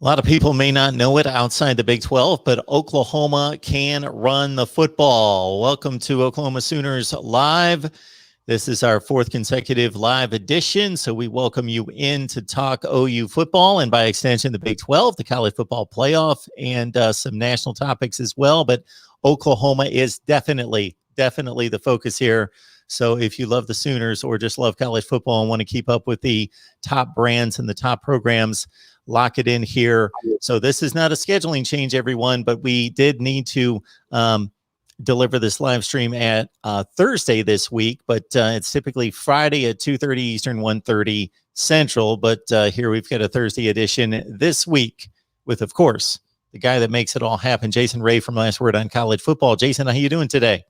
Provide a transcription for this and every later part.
A lot of people may not know it outside the Big 12, but Oklahoma can run the football. Welcome to Oklahoma Sooners Live. This is our fourth consecutive live edition, so we welcome you in to talk OU football and by extension the Big 12, the college football playoff, and some national topics as well. But Oklahoma is definitely the focus here. So if you love the Sooners or just love college football and want to keep up with the top brands and the top programs, lock it in here. So this is not a scheduling change, everyone, but we did need to deliver this live stream at Thursday this week, but it's typically Friday at 2:30 Eastern, 1:30 Central. But here we've got a Thursday edition this week with, of course, the guy that makes it all happen, Jason Ray from Last Word on College Football. Jason, how you doing today?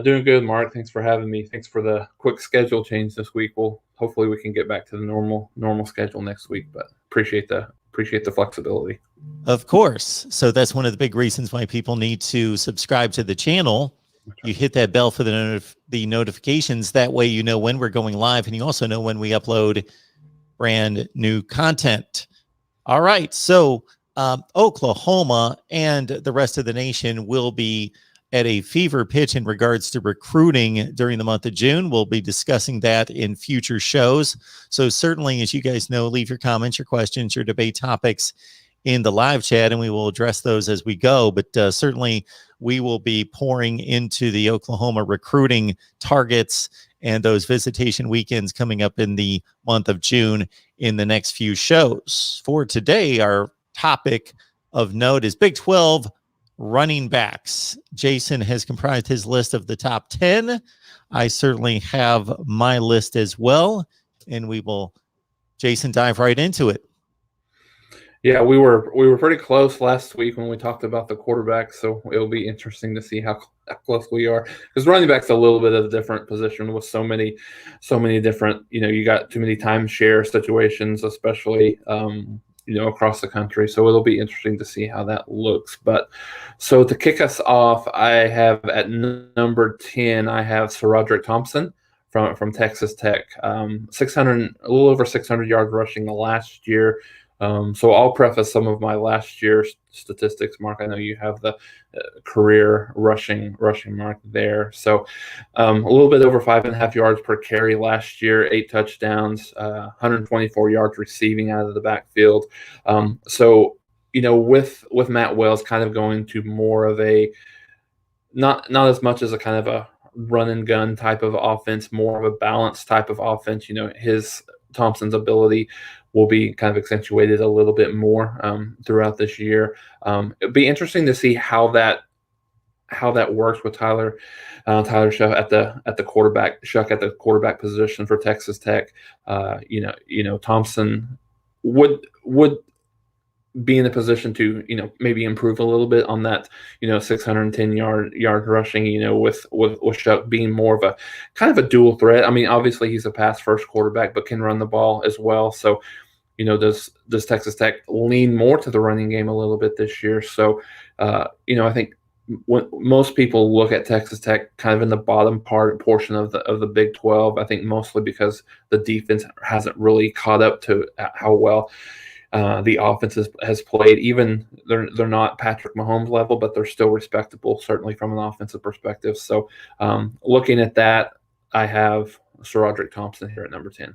Doing good, Mark. Thanks for having me. Thanks for the quick schedule change this week. Hopefully we can get back to the normal schedule next week, but appreciate the flexibility. Of course. So that's one of the big reasons why people need to subscribe to the channel. You hit that bell for the notifications. That way you know when we're going live, and you also know when we upload brand new content. All right. So Oklahoma and the rest of the nation will be at a fever pitch in regards to recruiting during the month of June. We'll be discussing that in future shows. So certainly, as you guys know, leave your comments, your questions, your debate topics in the live chat, and we will address those as we go. But certainly, we will be pouring into the Oklahoma recruiting targets and those visitation weekends coming up in the month of June in the next few shows. For today, our topic of note is Big 12 running backs. Jason has comprised his list of the top 10. I certainly have my list as well, and we will, Jason, dive right into it. Yeah, we were pretty close last week when we talked about the quarterbacks, so it'll be interesting to see how close we are, because running back's a little bit of a different position with so many different, you got too many timeshare situations, especially across the country. So it'll be interesting to see how that looks. But so to kick us off, I have at number 10, I have SaRodorick Thompson from Texas Tech. 600, a little over 600 yards rushing last year. So I'll preface some of my last year statistics, Mark. I know you have the career rushing mark there. So a little bit over 5.5 yards per carry last year, 8 touchdowns, 124 yards receiving out of the backfield. So with Matt Wells kind of going to more of a not as much as a kind of a run and gun type of offense, more of a balanced type of offense. His Thompson's ability will be kind of accentuated a little bit more throughout this year. It'd be interesting to see how that works with Tyler Shuck at the quarterback position for Texas Tech. Thompson would be in a position to maybe improve a little bit on that 610 yard rushing, with Shuck being more of a kind of a dual threat. I mean, obviously he's a pass first quarterback, but can run the ball as well. So does Texas Tech lean more to the running game a little bit this year? So I think when most people look at Texas Tech kind of in the bottom portion of the Big 12, I think mostly because the defense hasn't really caught up to how well the offense has played. Even they're not Patrick Mahomes level, but they're still respectable, certainly from an offensive perspective. So looking at that, I have SaRodorick Thompson here at number 10.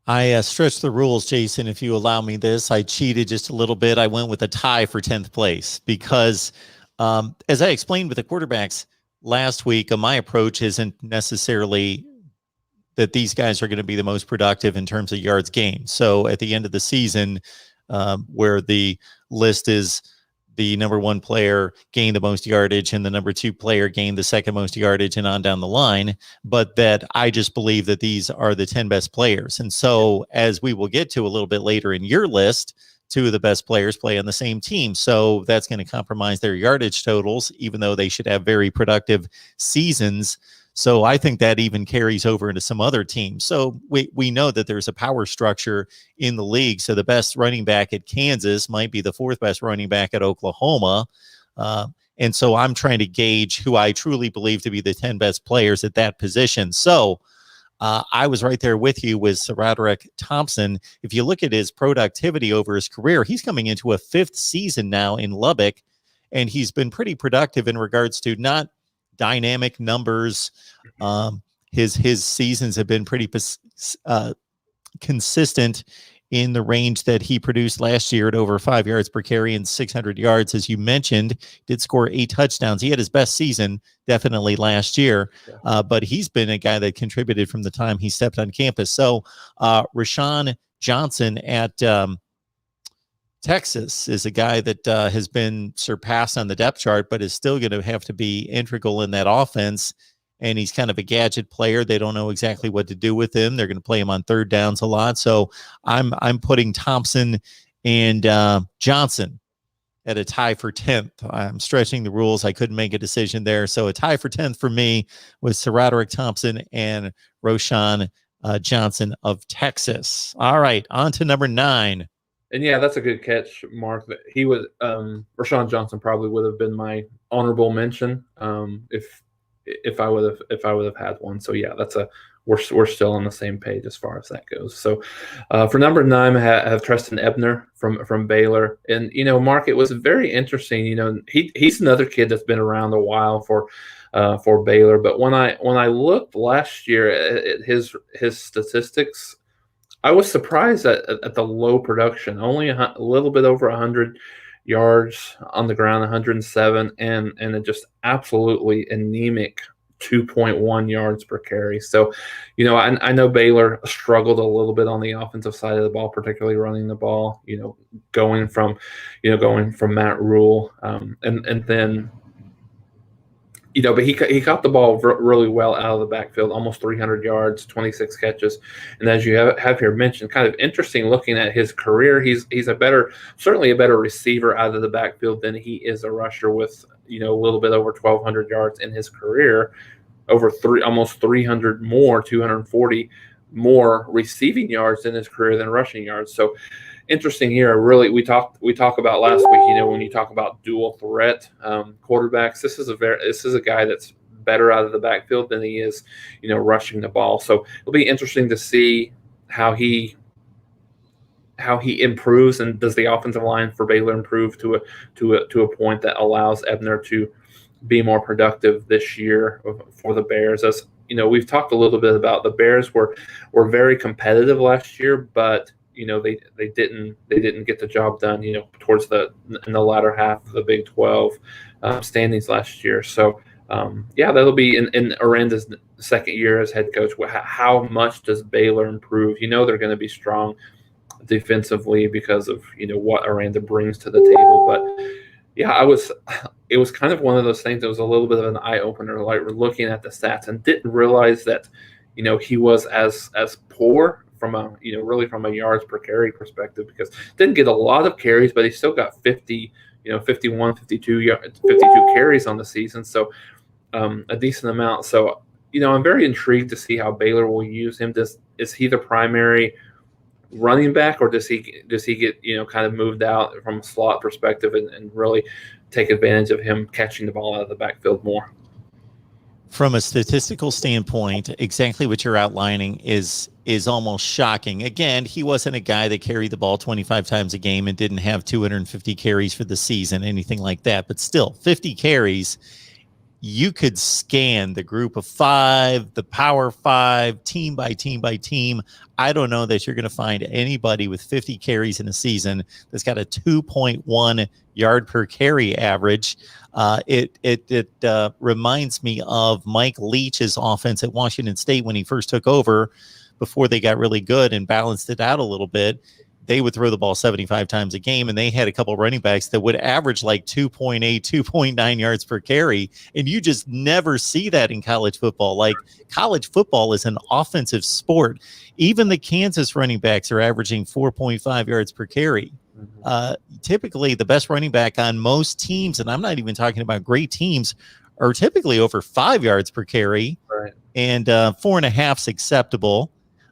I stretched the rules, Jason, if you allow me this. I cheated just a little bit. I went with a tie for 10th place because, as I explained with the quarterbacks last week, my approach isn't necessarily that these guys are going to be the most productive in terms of yards gained. So at the end of the season, where the list is the number one player gained the most yardage and the number two player gained the second most yardage and on down the line, but that I just believe that these are the 10 best players. And so as we will get to a little bit later in your list, 2 of the best players play on the same team. So that's going to compromise their yardage totals, even though they should have very productive seasons. So I think that even carries over into some other teams. So we know that there's a power structure in the league. So the best running back at Kansas might be the 4th best running back at Oklahoma. And so I'm trying to gauge who I truly believe to be the 10 best players at that position. So I was right there with you with Roderick Thompson. If you look at his productivity over his career, he's coming into a 5th season now in Lubbock, and he's been pretty productive in regards to not dynamic numbers. His seasons have been pretty consistent in the range that he produced last year at over 5 yards per carry and 600 yards. As you mentioned, did score 8 touchdowns. He had his best season definitely last year, but he's been a guy that contributed from the time he stepped on campus. So Rashawn Johnson at Texas is a guy that has been surpassed on the depth chart, but is still going to have to be integral in that offense. And he's kind of a gadget player. They don't know exactly what to do with him. They're going to play him on 3rd downs a lot. So I'm putting Thompson and Johnson at a tie for 10th. I'm stretching the rules. I couldn't make a decision there. So a tie for 10th for me was Sir Roderick Thompson and Rashawn Johnson of Texas. All right, on to number 9. And yeah, that's a good catch, Mark. That he was Rashawn Johnson probably would have been my honorable mention if I would have had one. So yeah, we're still on the same page as far as that goes. So for number 9, I have Treston Ebner from Baylor, and Mark, it was very interesting. He's another kid that's been around a while for Baylor, but when I looked last year at his statistics, I was surprised at the low production. Only a little bit over 100 yards on the ground, 107, and a just absolutely anemic 2.1 yards per carry. So, I know Baylor struggled a little bit on the offensive side of the ball, particularly running the ball. Going from Matt Rule, and then. But he caught the ball really well out of the backfield, almost 300 yards, 26 catches. And as you have here mentioned, kind of interesting looking at his career, he's certainly a better receiver out of the backfield than he is a rusher with, a little bit over 1,200 yards in his career, almost 300 more, 240 more receiving yards in his career than rushing yards. So interesting here. Really, we talk about last week. When you talk about dual threat quarterbacks, this is a guy that's better out of the backfield than he is, rushing the ball. So it'll be interesting to see how he improves, and does the offensive line for Baylor improve to a point that allows Ebner to be more productive this year for the Bears. As we've talked a little bit about, the Bears were very competitive last year, but they didn't get the job done, towards in the latter half of the Big 12 standings last year. So that'll be in Aranda's second year as head coach. How much does Baylor improve? They're going to be strong defensively because of what Aranda brings to the table. But yeah, it was kind of one of those things that was a little bit of an eye opener. Like, we're looking at the stats and didn't realize that he was as poor from a yards per carry perspective, because didn't get a lot of carries, but he still got 50, 51, 52 carries on the season. So a decent amount. So, I'm very intrigued to see how Baylor will use him. Is he the primary running back, or does he get, kind of moved out from a slot perspective and really take advantage of him catching the ball out of the backfield more? From a statistical standpoint, exactly what you're outlining is almost shocking. Again, he wasn't a guy that carried the ball 25 times a game and didn't have 250 carries for the season, anything like that. But still, 50 carries, you could scan the group of 5, the power 5, team by team by team. I don't know that you're going to find anybody with 50 carries in a season that's got a 2.1 yard per carry average. It reminds me of Mike Leach's offense at Washington State when he first took over, before they got really good and balanced it out a little bit. They would throw the ball 75 times a game, and they had a couple running backs that would average like 2.8, 2.9 yards per carry. And you just never see that in college football. Like, college football is an offensive sport. Even the Kansas running backs are averaging 4.5 yards per carry. Typically, the best running back on most teams, and I'm not even talking about great teams, are typically over 5 yards per carry. Right. And 4.5 is acceptable.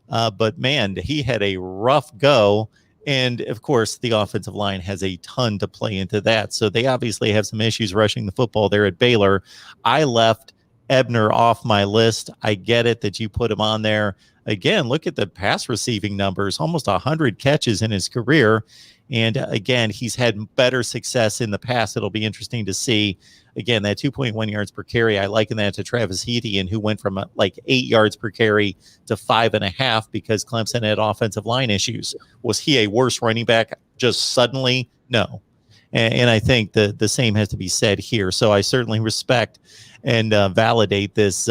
But man, he had a rough go. And of course, the offensive line has a ton to play into that. So they obviously have some issues rushing the football there at Baylor. I left Ebner off my list. I get it that you put him on there. Again, look at the pass receiving numbers, almost 100 catches in his career. And again, he's had better success in the past. It'll be interesting to see. Again, that 2.1 yards per carry, I liken that to Travis Etienne, who went from like 8 yards per carry to 5.5 because Clemson had offensive line issues. Was he a worse running back just suddenly? No. And I think the same has to be said here. So I certainly respect and validate this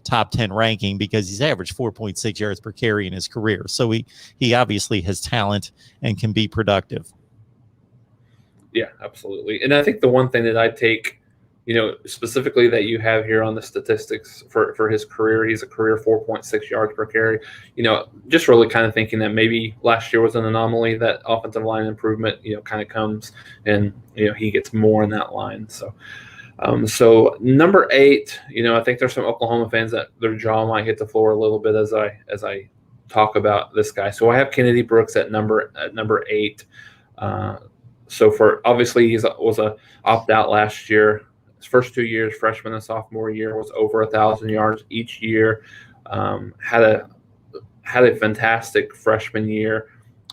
top 10 ranking because he's averaged 4.6 yards per carry in his career. So he obviously has talent and can be productive. Yeah, absolutely. And I think the one thing that I take, specifically that you have here on the statistics for his career, he's a career 4.6 yards per carry. Just really kind of thinking that maybe last year was an anomaly, that offensive line improvement, kind of comes and, he gets more in that line. So number 8, I think there's some Oklahoma fans that their jaw might hit the floor a little bit as I talk about this guy. So I have Kennedy Brooks at number 8. So obviously he was a opt out last year. His first 2 years, freshman and sophomore year, was over 1,000 yards each year. Had a fantastic freshman year.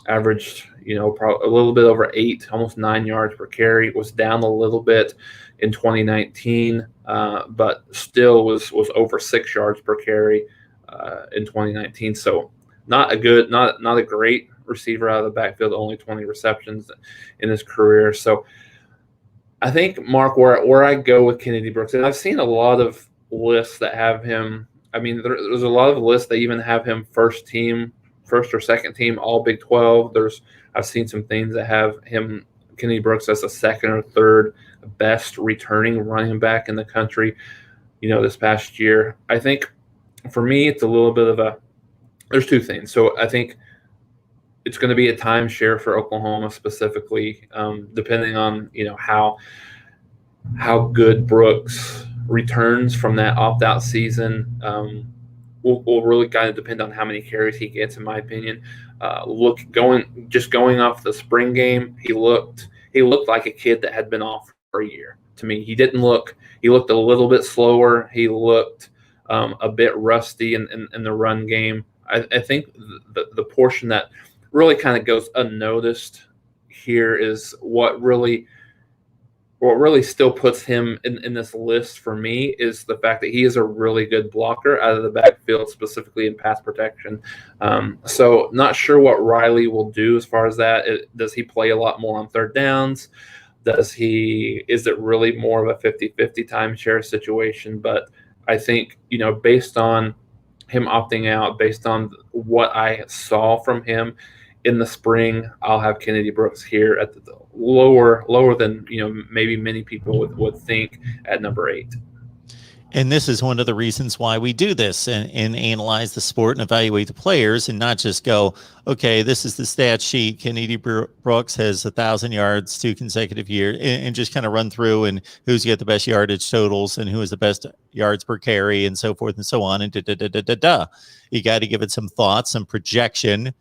Averaged, probably a little bit over 8, almost 9 yards per carry. Was down a little bit in 2019, but still was over 6 yards per carry in 2019. So not a great receiver out of the backfield. Only 20 receptions in his career. So I think, Mark, where I go with Kennedy Brooks, and I've seen a lot of lists that have him. I mean, there's a lot of lists that even have him first or second team, all Big 12. I've seen some things that have him, Kennedy Brooks, as a second or third best returning running back in the country, this past year. I think for me, it's a little bit of there's two things. So I think it's going to be a timeshare for Oklahoma specifically, depending on, how good Brooks returns from that opt-out season. Will really kind of depend on how many carries he gets, in my opinion. Going off the spring game, he looked like a kid that had been off for a year. To me, he looked a little bit slower. He looked a bit rusty in the run game. I think the portion that really kind of goes unnoticed here is what really still puts him in this list for me is the fact that he is a really good blocker out of the backfield, specifically in pass protection. So not sure what Riley will do as far as that. Does he play a lot more on third downs? Is it really more of a 50-50 timeshare situation? But I think, based on him opting out, based on what I saw from him in the spring, I'll have Kennedy Brooks here at the lower than maybe many people would think at number 8. And this is one of the reasons why we do this and analyze the sport and evaluate the players and not just go, okay, this is the stat sheet. Kennedy Brooks has 1,000 yards 2 consecutive years, and just kind of run through and who's got the best yardage totals and who has the best yards per carry and so forth and so on. And you got to give it some thought, some projection.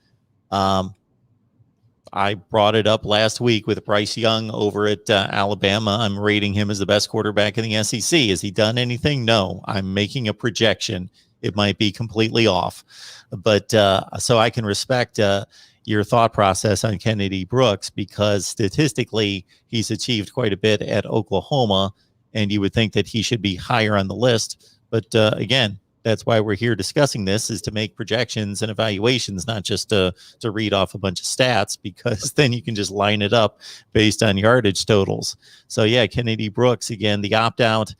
I brought it up last week with Bryce Young over at Alabama. I'm rating him as the best quarterback in the SEC. Has he done anything? No. I'm making a projection. It might be completely off. But so I can respect your thought process on Kennedy Brooks because statistically he's achieved quite a bit at Oklahoma, and you would think that he should be higher on the list. But again, that's why we're here discussing this, is to make projections and evaluations, not just to read off a bunch of stats, because then you can just line it up based on yardage totals. So yeah, Kennedy Brooks, again, the opt-out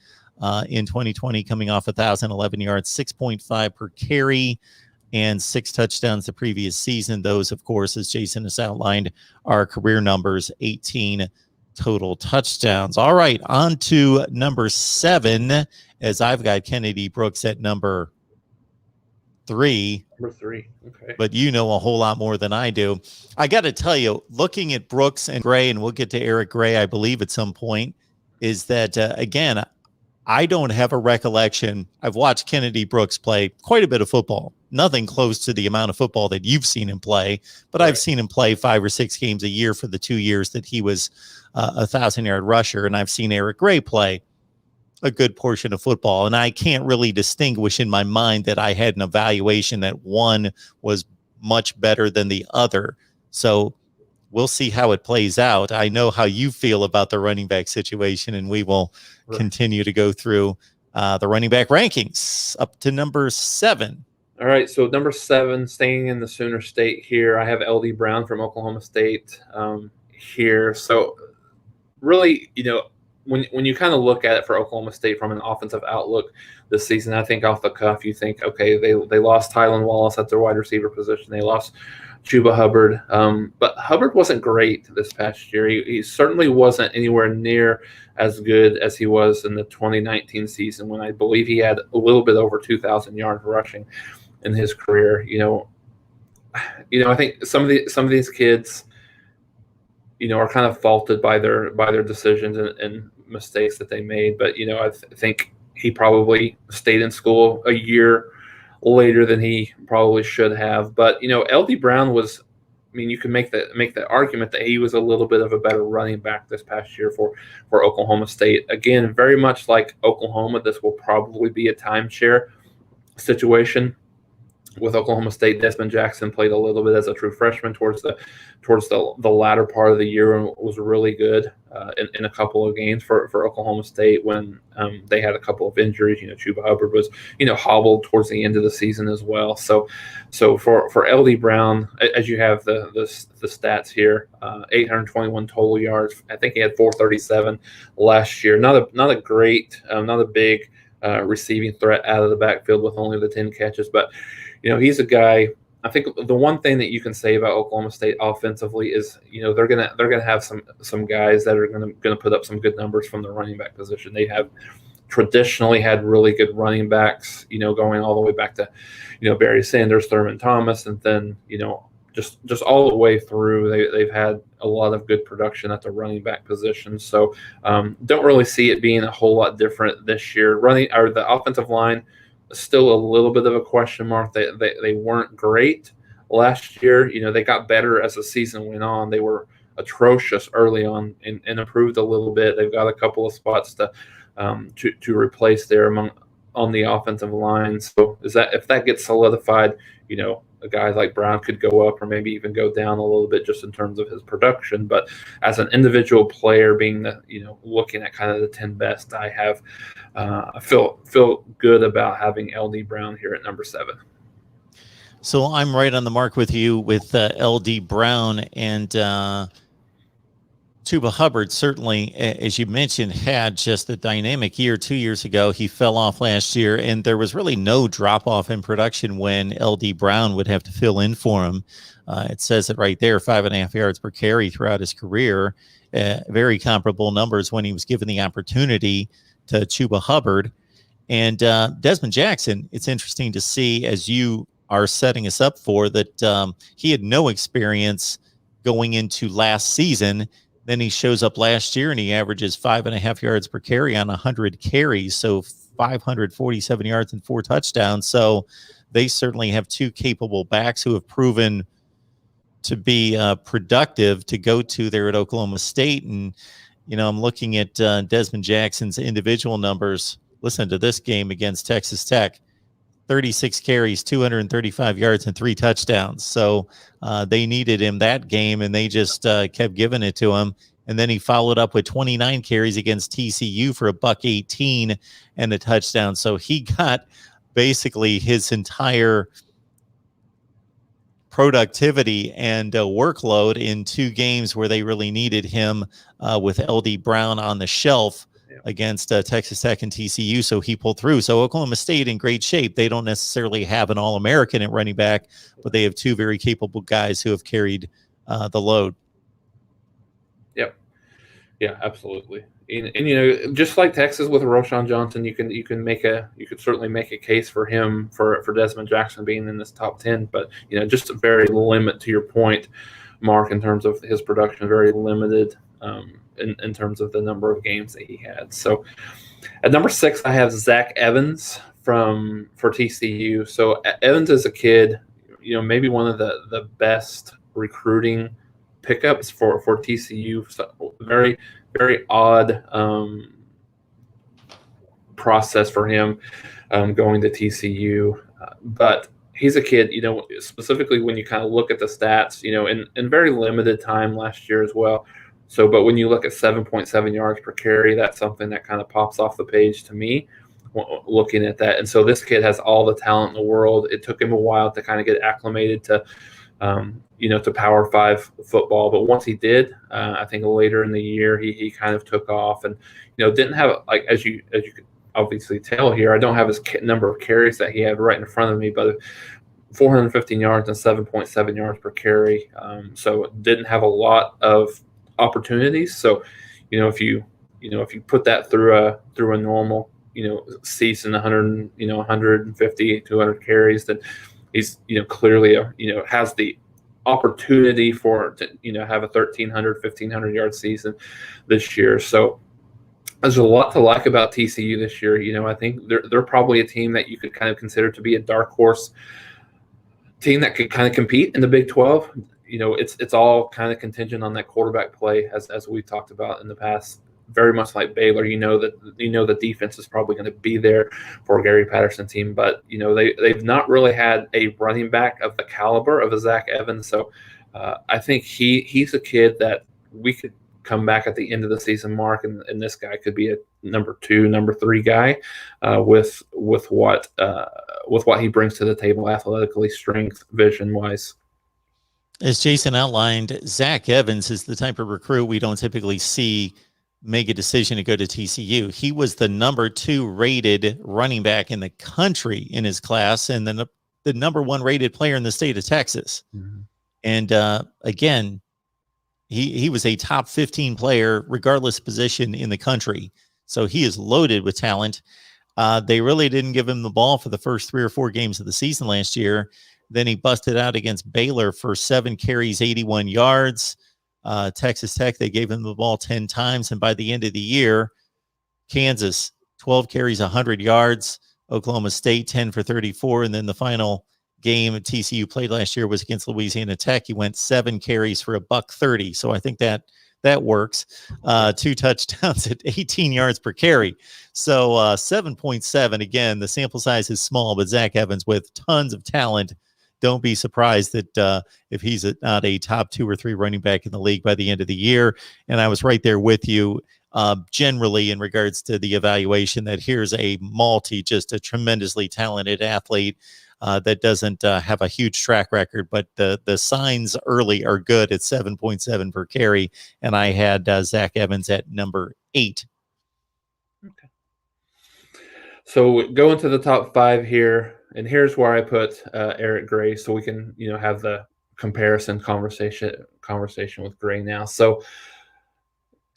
in 2020 coming off 1,011 yards, 6.5 per carry, and 6 touchdowns the previous season. Those, of course, as Jason has outlined, are career numbers, 18 total touchdowns. All right, on to number 7, as I've got Kennedy Brooks at number 3. Number 3, okay. But you know a whole lot more than I do. I got to tell you, looking at Brooks and Gray, and we'll get to Eric Gray, I believe, at some point, is that, again, I don't have a recollection. I've watched Kennedy Brooks play quite a bit of football. Nothing close to the amount of football that you've seen him play, but right. I've seen him play 5 or 6 games a year for the 2 years that he was a 1,000-yard rusher, and I've seen Eric Gray play. a good portion of football. And I can't really distinguish in my mind that I had an evaluation that one was much better than the other. So we'll see how it plays out. I know how you feel about the running back situation, and we will continue to go through the running back rankings up to number 7. All right, so number 7, staying in the Sooner State here, I have LD Brown from Oklahoma State here. So really, when you kind of look at it for Oklahoma State from an offensive outlook this season, I think off the cuff, you think, okay, they lost Tylan Wallace at their wide receiver position. They lost Chuba Hubbard. But Hubbard wasn't great this past year. He certainly wasn't anywhere near as good as he was in the 2019 season, when I believe he had a little bit over 2,000 yards rushing in his career. I think some of these kids, are kind of faulted by their decisions and mistakes that they made. But I think he probably stayed in school a year later than he probably should have. But LD Brown was, you can make the argument that he was a little bit of a better running back this past year for Oklahoma State. Again, very much like Oklahoma, this will probably be a timeshare situation with Oklahoma State. Desmond Jackson played a little bit as a true freshman towards the latter part of the year, and was really good in a couple of games for Oklahoma State when they had a couple of injuries. Chuba Hubbard was hobbled towards the end of the season as well. So for LD Brown, as you have the stats here, 821 total yards. I think he had 437 last year. Not a great, not a big receiving threat out of the backfield with only the 10 catches, but he's a guy. I think the one thing that you can say about Oklahoma State offensively is, they're gonna have some guys that are gonna put up some good numbers from the running back position. They have traditionally had really good running backs, going all the way back to, Barry Sanders, Thurman Thomas, and then just all the way through. They've had a lot of good production at the running back position. So don't really see it being a whole lot different this year. The offensive line, still a little bit of a question mark. They weren't great last year. They got better as the season went on. They were atrocious early on and improved a little bit. They've got a couple of spots to replace there on the offensive line. So if that gets solidified, a guy like Brown could go up or maybe even go down a little bit just in terms of his production. But as an individual player, being looking at kind of the 10 best, I feel good about having LD Brown here at number 7. So I'm right on the mark with you with LD Brown, and Chuba Hubbard certainly, as you mentioned, had just a dynamic year 2 years ago. He fell off last year, and there was really no drop-off in production when LD Brown would have to fill in for him. It says it right there, 5.5 yards per carry throughout his career. Very comparable numbers when he was given the opportunity to Chuba Hubbard. And Desmond Jackson, it's interesting to see, as you are setting us up for, that he had no experience going into last season. Then he shows up last year and he averages 5.5 yards per carry on 100 carries. So 547 yards and 4 touchdowns. So they certainly have 2 capable backs who have proven to be productive to go to there at Oklahoma State. And, I'm looking at Desmond Jackson's individual numbers. Listen to this game against Texas Tech. 36 carries, 235 yards, and 3 touchdowns. So they needed him that game, and they just kept giving it to him. And then he followed up with 29 carries against TCU for $118 and a touchdown. So he got basically his entire productivity and workload in 2 games where they really needed him, with LD Brown on the shelf against Texas Tech and TCU. So he pulled through. So Oklahoma State in great shape. They don't necessarily have an All-American at running back, but they have 2 very capable guys who have carried the load. Yep. Yeah, absolutely. And just like Texas with Roschon Johnson, you could certainly make a case for him for Desmond Jackson being in this top 10. But just a very limit, to your point, Mark, in terms of his production, very limited in terms of the number of games that he had. So at number 6, I have Zach Evans for TCU. So Evans is a kid, maybe one of the best recruiting pickups for TCU. So very, very odd process for him going to TCU. But he's a kid, specifically when you kind of look at the stats, in very limited time last year as well. So, but when you look at 7.7 yards per carry, that's something that kind of pops off the page to me looking at that. And so this kid has all the talent in the world. It took him a while to kind of get acclimated to, to Power 5 football. But once he did, I think later in the year, he kind of took off and, didn't have, like, as you could obviously tell here, I don't have his number of carries that he had right in front of me, but 415 yards and 7.7 yards per carry. So didn't have a lot of opportunities. So, if you put that through a normal, season, 150, 200 carries, then he's, clearly, has the opportunity for to, have a 1,300, 1,500 yard season this year. So there's a lot to like about TCU this year. I think they're probably a team that you could kind of consider to be a dark horse team that could kind of compete in the Big 12. It's all kind of contingent on that quarterback play, as we talked about in the past. Very much like Baylor, the defense is probably going to be there for a Gary Patterson team, but they've not really had a running back of the caliber of a Zach Evans. So I think he's a kid that we could come back at the end of the season, Mark, and this guy could be a number 2, number 3 guy with what he brings to the table athletically, strength, vision wise. As Jason outlined, Zach Evans is the type of recruit we don't typically see make a decision to go to TCU. He was the number 2 rated running back in the country in his class, and then the number 1 rated player in the state of Texas. Mm-hmm. And again, he was a top 15 player, regardless of position in the country. So he is loaded with talent. They really didn't give him the ball for the first 3 or 4 games of the season last year. Then he busted out against Baylor for 7 carries, 81 yards. Texas Tech, they gave him the ball 10 times. And by the end of the year, Kansas, 12 carries, 100 yards. Oklahoma State, 10 for 34. And then the final game TCU played last year was against Louisiana Tech. He went 7 carries for $130. So I think that works. 2 touchdowns at 18 yards per carry. So 7.7. Again, the sample size is small, but Zach Evans with tons of talent. Don't be surprised that if he's not a top 2 or 3 running back in the league by the end of the year. And I was right there with you generally in regards to the evaluation that here's a just a tremendously talented athlete that doesn't have a huge track record, but the signs early are good at 7.7 per carry. And I had Zach Evans at number 8. Okay. So going to the top 5 here. And here's where I put Eric Gray, so we can, have the comparison conversation with Gray now. So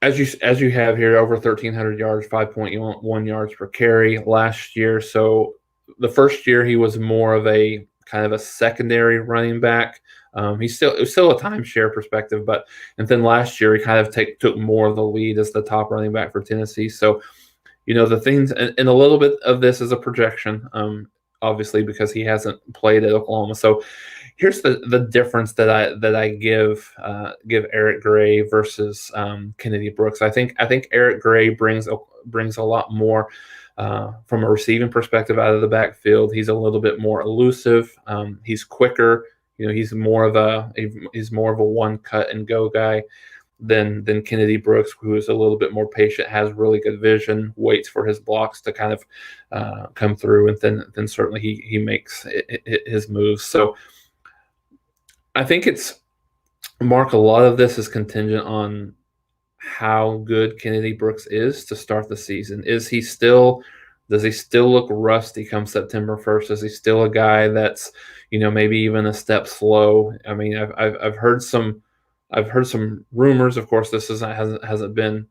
as you have here, over 1,300 yards, 5.1 yards per carry last year. So the first year he was more of a kind of a secondary running back. It was still a timeshare perspective, and then last year he kind of took more of the lead as the top running back for Tennessee. So, the things, and a little bit of this is a projection. Obviously, because he hasn't played at Oklahoma. So here's the difference that I give Eric Gray versus Kennedy Brooks. I think Eric Gray brings a lot more from a receiving perspective out of the backfield. He's a little bit more elusive. He's quicker. He's more of a one cut and go guy than Kennedy Brooks, who is a little bit more patient, has really good vision, waits for his blocks to kind of come through, and then certainly he makes his moves. So I think Mark, a lot of this is contingent on how good Kennedy Brooks is to start the season. Does he still look rusty come September 1st? Is he still a guy that's, maybe even a step slow? I mean, I've heard some rumors. Of course, this hasn't been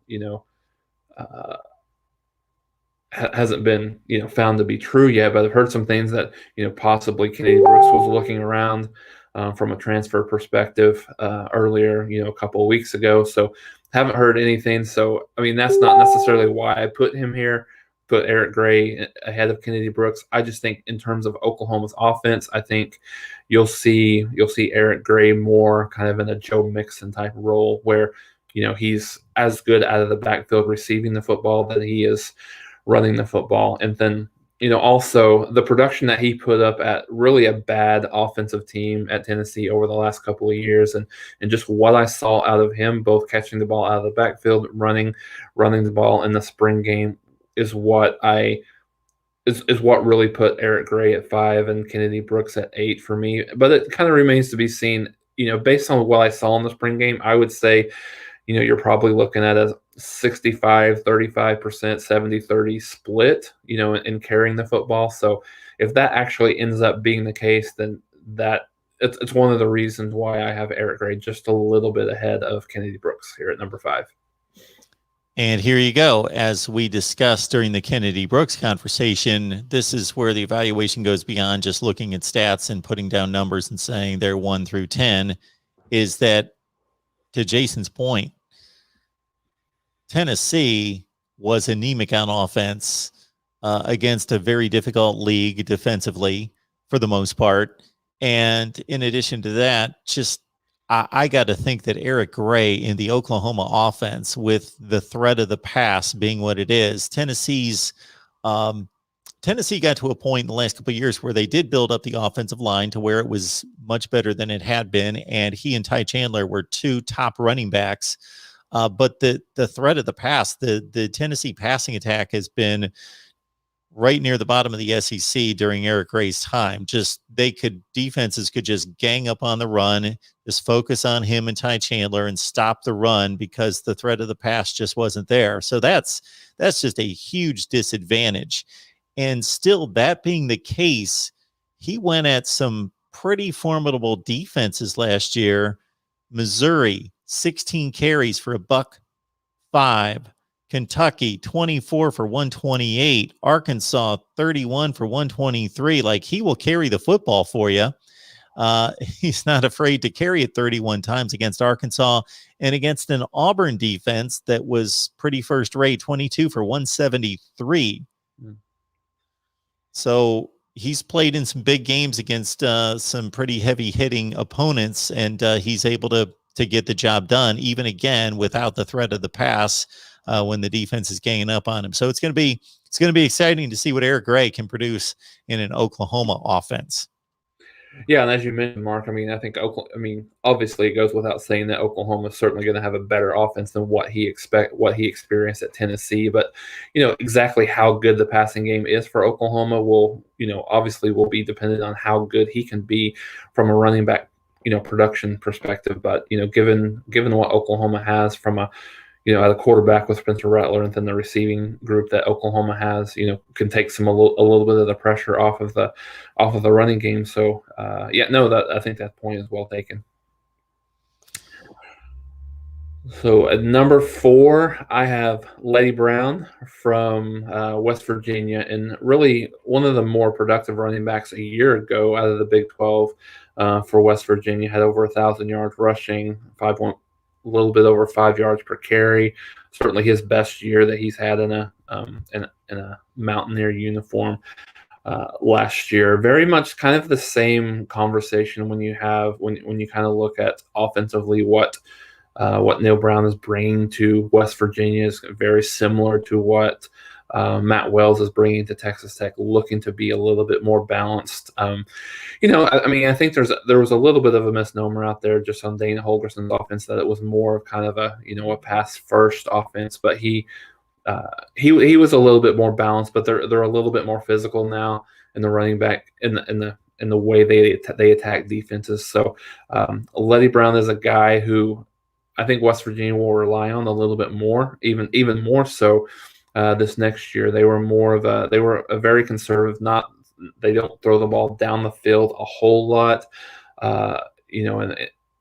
found to be true yet. But I've heard some things that possibly Kennedy Brooks was looking around from a transfer perspective earlier, a couple of weeks ago. So haven't heard anything. So I mean, that's not necessarily why I put him here. Put Eric Gray ahead of Kennedy Brooks. I just think in terms of Oklahoma's offense, I think you'll see Eric Gray more kind of in a Joe Mixon type role where, he's as good out of the backfield receiving the football that he is running the football. And then, also the production that he put up at really a bad offensive team at Tennessee over the last couple of years, and just what I saw out of him, both catching the ball out of the backfield, running the ball in the spring game, is what what really put Eric Gray at 5 and Kennedy Brooks at 8 for me. But it kind of remains to be seen. Based on what I saw in the spring game, I would say, you're probably looking at a 65, 35%, 70-30 split, in carrying the football. So if that actually ends up being the case, then it's one of the reasons why I have Eric Gray just a little bit ahead of Kennedy Brooks here at number 5. And here you go. As we discussed during the Kennedy Brooks conversation, this is where the evaluation goes beyond just looking at stats and putting down numbers and saying they're 1 through 10, is that, to Jason's point, Tennessee was anemic on offense against a very difficult league defensively for the most part. And in addition to that, I got to think that Eric Gray in the Oklahoma offense, with the threat of the pass being what it is, Tennessee got to a point in the last couple of years where they did build up the offensive line to where it was much better than it had been. And he and Ty Chandler were 2 top running backs. But the threat of the pass, the Tennessee passing attack has been right near the bottom of the SEC during Eric Gray's time. Defenses could just gang up on the run, just focus on him and Ty Chandler and stop the run because the threat of the pass just wasn't there. So that's just a huge disadvantage. And still, that being the case, he went at some pretty formidable defenses last year. Missouri, 16 carries for $105. Kentucky, 24 for 128. Arkansas, 31 for 123. Like, he will carry the football for you. He's not afraid to carry it 31 times against Arkansas, and against an Auburn defense that was pretty first rate, 22 for 173. So he's played in some big games against some pretty heavy hitting opponents, and he's able to get the job done, even again without the threat of the pass when the defense is ganging up on him. So it's going to be exciting to see what Eric Gray can produce in an Oklahoma offense. Yeah, and as you mentioned, Mark, I think obviously it goes without saying that Oklahoma is certainly going to have a better offense than what he experienced at Tennessee. But exactly how good the passing game is for Oklahoma will be dependent on how good he can be from a running back production perspective. But given what Oklahoma has from at a quarterback with Spencer Rattler, and then the receiving group that Oklahoma has, can take a little bit of the pressure off of the running game. So I think that point is well taken. So at number 4, I have Letty Brown from West Virginia, and really one of the more productive running backs a year ago out of the Big 12 for West Virginia. Had over 1,000 yards rushing, a little bit over 5 yards per carry. Certainly his best year that he's had in a Mountaineer uniform last year. Very much kind of the same conversation when you kind of look at offensively what Neil Brown is bringing to West Virginia is very similar to what Matt Wells is bringing to Texas Tech, looking to be a little bit more balanced. I think there was a little bit of a misnomer out there just on Dana Holgerson's offense, that it was more of kind of a pass first offense, but he was a little bit more balanced, but they're a little bit more physical now in the running back in the way they attack defenses. So Letty Brown is a guy who I think West Virginia will rely on a little bit more, even more so. This next year, they were a very conservative. They don't throw the ball down the field a whole lot,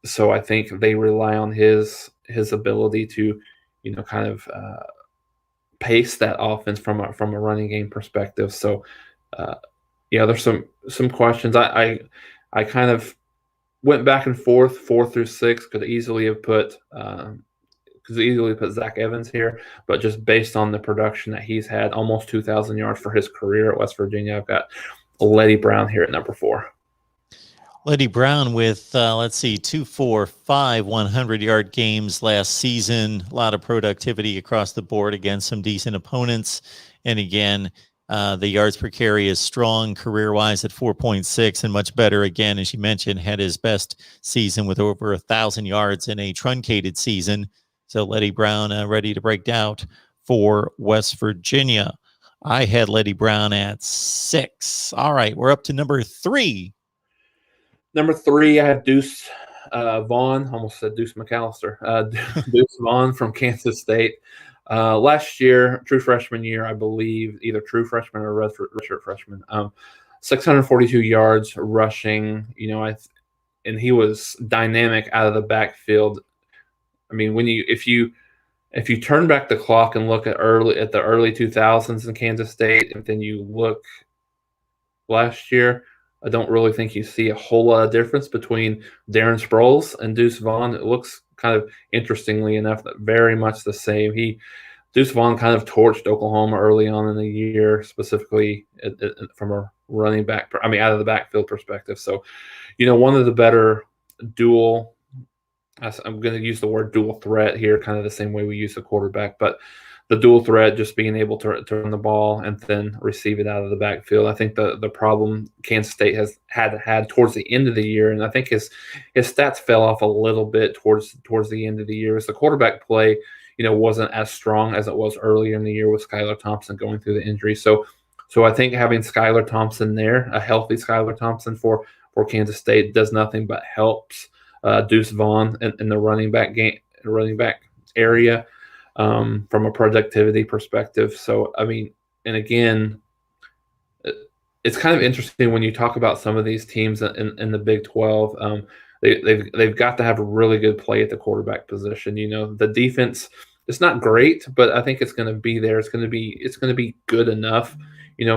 so I think they rely on his ability to, kind of pace that offense from a running game perspective. So, there's some questions. I kind of went back and forth 4 through 6. Could easily have put Zach Evans here, but just based on the production that he's had, almost 2,000 yards for his career at West Virginia, I've got Letty Brown here at number 4. Letty Brown with, let's see, 2, 4, 5 100-yard games last season. A lot of productivity across the board against some decent opponents. And again, the yards per carry is strong career-wise at 4.6 and much better. Again, as you mentioned, had his best season with over 1,000 yards in a truncated season. So Letty Brown ready to break out for West Virginia. I had Letty Brown at 6. All right, we're up to number 3. Number 3, I have Deuce Vaughn. Almost said Deuce McAllister. Deuce Vaughn from Kansas State. Last year, true freshman year, I believe, either true freshman or redshirt freshman. 642 yards rushing. And he was dynamic out of the backfield. I mean, if you turn back the clock and look at the early 2000s in Kansas State, and then you look last year, I don't really think you see a whole lot of difference between Darren Sproles and Deuce Vaughn. It looks kind of, interestingly enough, very much the same. Deuce Vaughn kind of torched Oklahoma early on in the year, specifically from a running back, out of the backfield perspective. So, one of the better dual, I'm going to use the word dual threat here, kind of the same way we use the quarterback, but the dual threat, just being able to run the ball and then receive it out of the backfield. I think the problem Kansas State has had towards the end of the year, and I think his stats fell off a little bit towards the end of the year, is the quarterback play, wasn't as strong as it was earlier in the year with Skylar Thompson going through the injury. So I think having Skylar Thompson there, a healthy Skylar Thompson for Kansas State, does nothing but helps Deuce Vaughn in the running back area. From a productivity perspective. So, and again, it's kind of interesting when you talk about some of these teams in the Big 12. They've got to have a really good play at the quarterback position. The defense, it's not great, but I think it's going to be there. It's going to be good enough,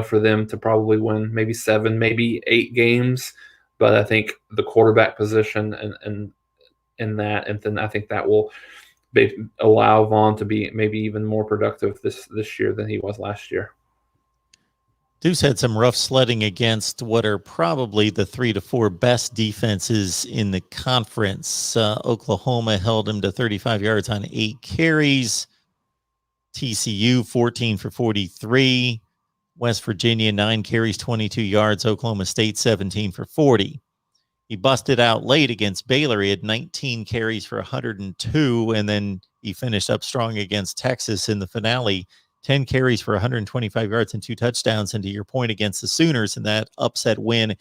for them to probably win maybe 7, maybe 8 games. But I think the quarterback position and then I think that will allow Vaughn to be maybe even more productive this year than he was last year. Deuce had some rough sledding against what are probably the 3 to 4 best defenses in the conference. Oklahoma held him to 35 yards on 8 carries. TCU 14 for 43. West Virginia 9 carries, 22 yards. Oklahoma State 17 for 40. He busted out late against Baylor. He had 19 carries for 102, and then he finished up strong against Texas in the finale. 10 carries for 125 yards and 2 touchdowns. And to your point, against the Sooners in that upset win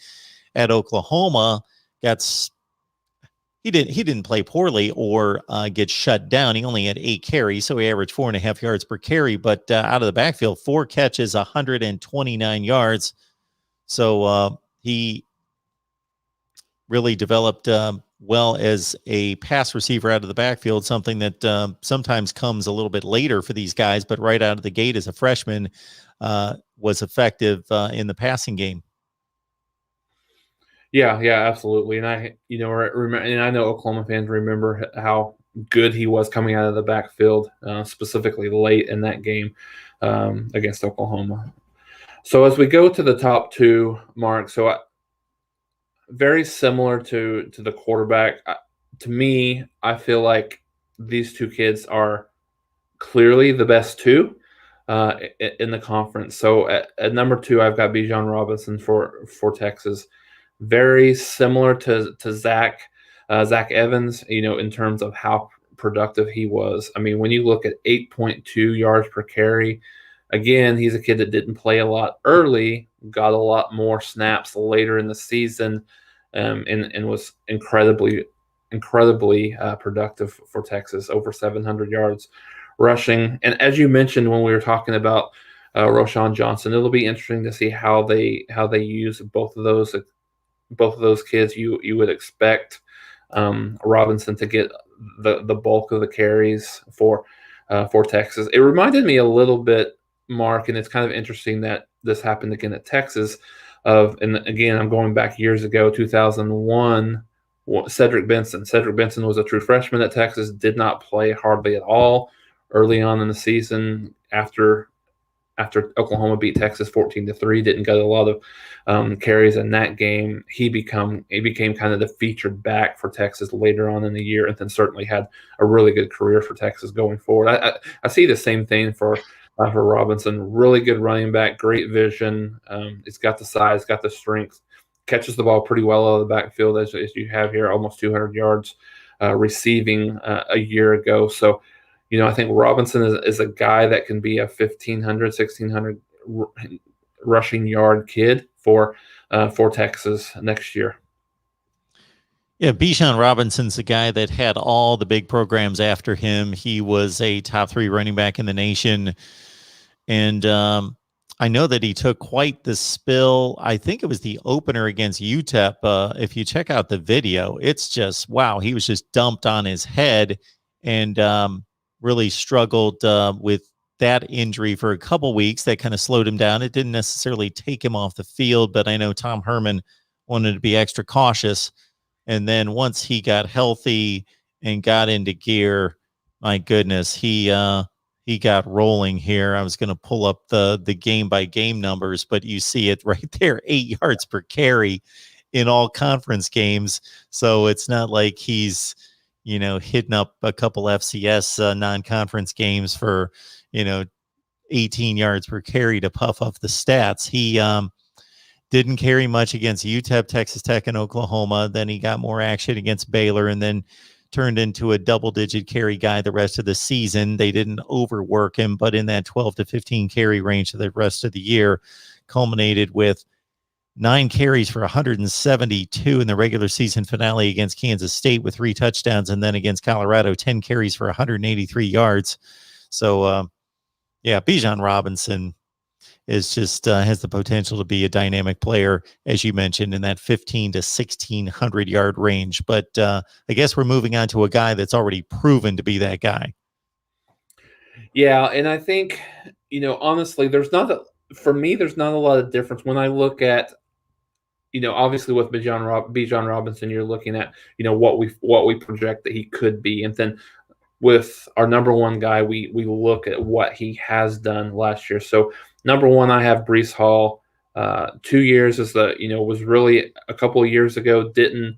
at Oklahoma, he didn't play poorly or get shut down. He only had 8 carries, so he averaged 4.5 yards per carry. But out of the backfield, 4 catches, 129 yards. So he really developed well as a pass receiver out of the backfield, something that sometimes comes a little bit later for these guys, but right out of the gate as a freshman was effective in the passing game. Yeah, absolutely. And I remember, and I know Oklahoma fans remember how good he was coming out of the backfield, specifically late in that game against Oklahoma. So as we go to the top 2, Mark, very similar to the quarterback. To me, I feel like these 2 kids are clearly the best 2 in the conference. So at number 2, I've got Bijan Robinson for Texas. Very similar to Zach Evans, in terms of how productive he was. When you look at 8.2 yards per carry, again, he's a kid that didn't play a lot early, got a lot more snaps later in the season, and was incredibly productive for Texas, over 700 yards rushing. And as you mentioned when we were talking about Roschon Johnson, it'll be interesting to see how they use both of those kids. You would expect Robinson to get the bulk of the carries for Texas. It reminded me a little bit, Mark, and it's kind of interesting that this happened again at Texas. And again, I'm going back years ago, 2001. Cedric Benson. Cedric Benson was a true freshman at Texas. Did not play hardly at all early on in the season. After after Oklahoma beat Texas 14-3, didn't get a lot of carries in that game. He became kind of the featured back for Texas later on in the year, and then certainly had a really good career for Texas going forward. I see the same thing for Robinson. Really good running back, great vision. He's got the size, got the strength, catches the ball pretty well out of the backfield, as you have here, almost 200 yards receiving a year ago. So, I think Robinson is a guy that can be a 1,500, 1,600 rushing yard kid for Texas next year. Yeah, Bijan Robinson's a guy that had all the big programs after him. He was a top 3 running back in the nation. And I know that he took quite the spill. I think it was the opener against UTEP. If you check out the video, it's just, wow, he was just dumped on his head and really struggled with that injury for a couple weeks. That kind of slowed him down. It didn't necessarily take him off the field, but I know Tom Herman wanted to be extra cautious. And then once he got healthy and got into gear, my goodness, he got rolling here. I was going to pull up the game by game numbers, but you see it right there, 8 yards per carry in all conference games. So it's not like he's, hitting up a couple FCS non-conference games for, 18 yards per carry to puff up the stats. He didn't carry much against UTEP, Texas Tech, and Oklahoma. Then he got more action against Baylor, and then turned into a double-digit carry guy the rest of the season. They didn't overwork him, but in that 12 to 15 carry range for the rest of the year, culminated with 9 carries for 172 in the regular season finale against Kansas State with 3 touchdowns, and then against Colorado, 10 carries for 183 yards. So, Bijan Robinson is just has the potential to be a dynamic player, as you mentioned, in that 15 to 1,600 yard range. But I guess we're moving on to a guy that's already proven to be that guy. Yeah, and I think, honestly, there's not a lot of difference when I look at, obviously with Bijan Robinson, you're looking at, what we project that he could be, and then with our number one guy, we look at what he has done last year. So number one, I have Breece Hall. 2 years was really a couple of years ago. Didn't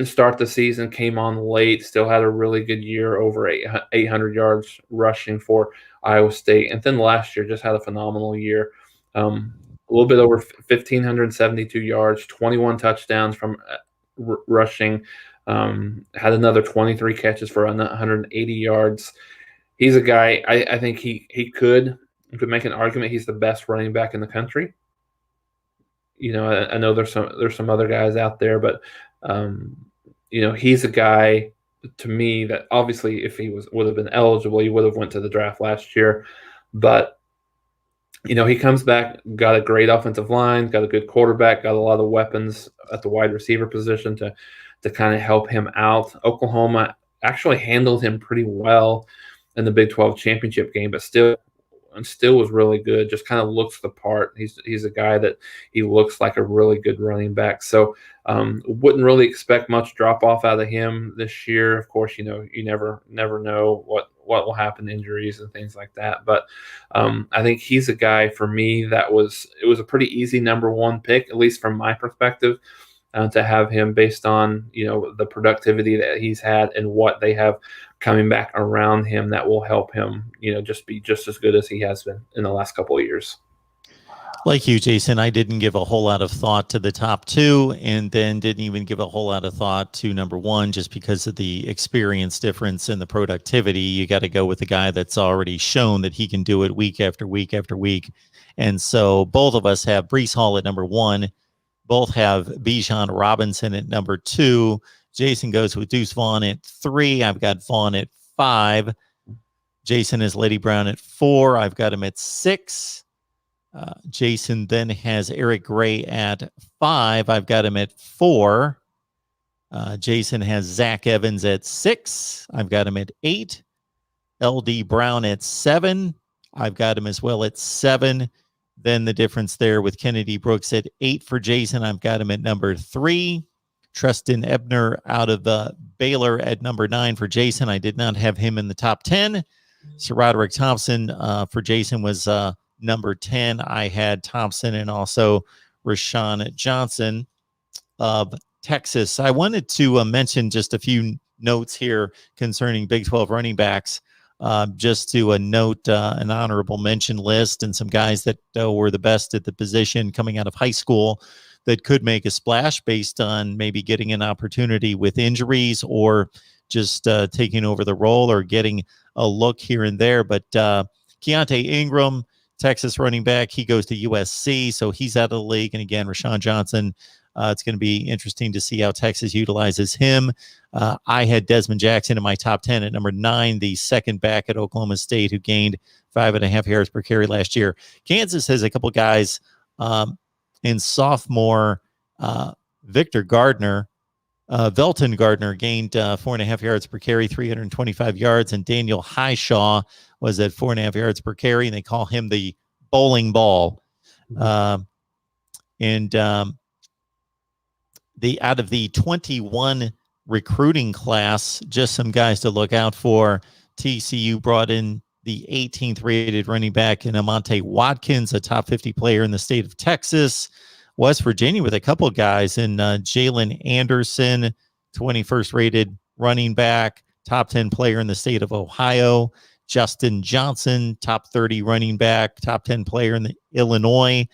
start the season, came on late, still had a really good year, over 800 yards rushing for Iowa State. And then last year just had a phenomenal year. A little bit over 1,572 yards, 21 touchdowns from rushing. Had another 23 catches for 180 yards. He's a guy, I think he could make an argument he's the best running back in the country. I know there's some other guys out there, but he's a guy to me that obviously if he would have been eligible, he would have went to the draft last year. But he comes back, got a great offensive line, got a good quarterback, got a lot of weapons at the wide receiver position to kind of help him out. Oklahoma actually handled him pretty well in the Big 12 championship game, but still was really good. Just kind of looks the part. He's a guy that he looks like a really good running back. So wouldn't really expect much drop off out of him this year. Of course, you never know what will happen, injuries and things like that. But I think he's a guy for me it was a pretty easy number one pick, at least from my perspective. To have him based on the productivity that he's had and what they have coming back around him that will help him just be just as good as he has been in the last couple of years. Like you, Jason, I didn't give a whole lot of thought to the top 2, and then didn't even give a whole lot of thought to number 1, just because of the experience difference and the productivity. You got to go with the guy that's already shown that he can do it week after week after week. And so both of us have Breece Hall at number 1. Both have Bijan Robinson at number 2. Jason goes with Deuce Vaughn at 3. I've got Vaughn at 5. Jason has Letty Brown at 4. I've got him at 6. Jason then has Eric Gray at 5. I've got him at 4. Jason has Zach Evans at 6. I've got him at 8. LD Brown at 7. I've got him as well at 7. Then the difference there with Kennedy Brooks at 8 for Jason. I've got him at number 3. Treston Ebner out of Baylor at number 9 for Jason. I did not have him in the top 10. Sir Roderick Thompson for Jason was number 10, I had Thompson and also Rashawn Johnson of Texas. I wanted to mention just a few notes here concerning Big 12 running backs. Just to note an honorable mention list and some guys that were the best at the position coming out of high school that could make a splash based on maybe getting an opportunity with injuries or just taking over the role or getting a look here and there. But Keontae Ingram, Texas running back, he goes to USC, so he's out of the league. And again, Rashawn Johnson, it's going to be interesting to see how Texas utilizes him. I had Desmond Jackson in my top 10 at number 9, the second back at Oklahoma State who gained 5.5 yards per carry last year. Kansas has a couple guys in sophomore Victor Gardner. Velton Gardner gained 4.5 yards per carry, 325 yards, and Daniel Highshaw was at 4.5 yards per carry, and they call him the bowling ball. The out of the 21 recruiting class, just some guys to look out for. TCU brought in the 18th rated running back in Amonte Watkins, a top 50 player in the state of Texas. West Virginia with a couple guys in Jalen Anderson, 21st rated running back, top 10 player in the state of Ohio. Justin Johnson, top 30 running back, top 10 player in the Illinois.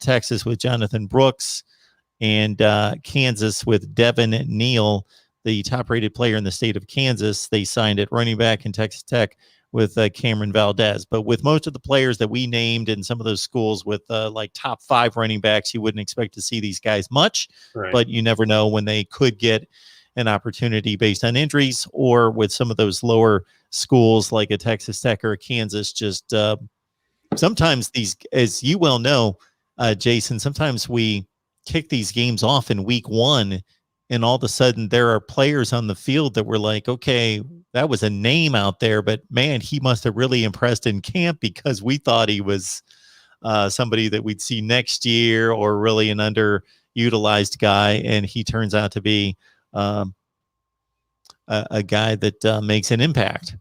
Texas with Jonathan Brooks. And Kansas with Devin Neal, the top-rated player in the state of Kansas. They signed at running back in Texas Tech with Cameron Valdez. But with most of the players that we named in some of those schools with like top 5 running backs, you wouldn't expect to see these guys much. Right. But you never know when they could get an opportunity based on injuries, or with some of those lower schools like a Texas Tech or a Kansas. Just sometimes these, as you well know, Jason, sometimes we kick these games off in week 1 and all of a sudden there are players on the field that were like, okay, that was a name out there, but man, he must have really impressed in camp because we thought he was somebody that we'd see next year or really an underutilized guy, and he turns out to be a guy that makes an impact.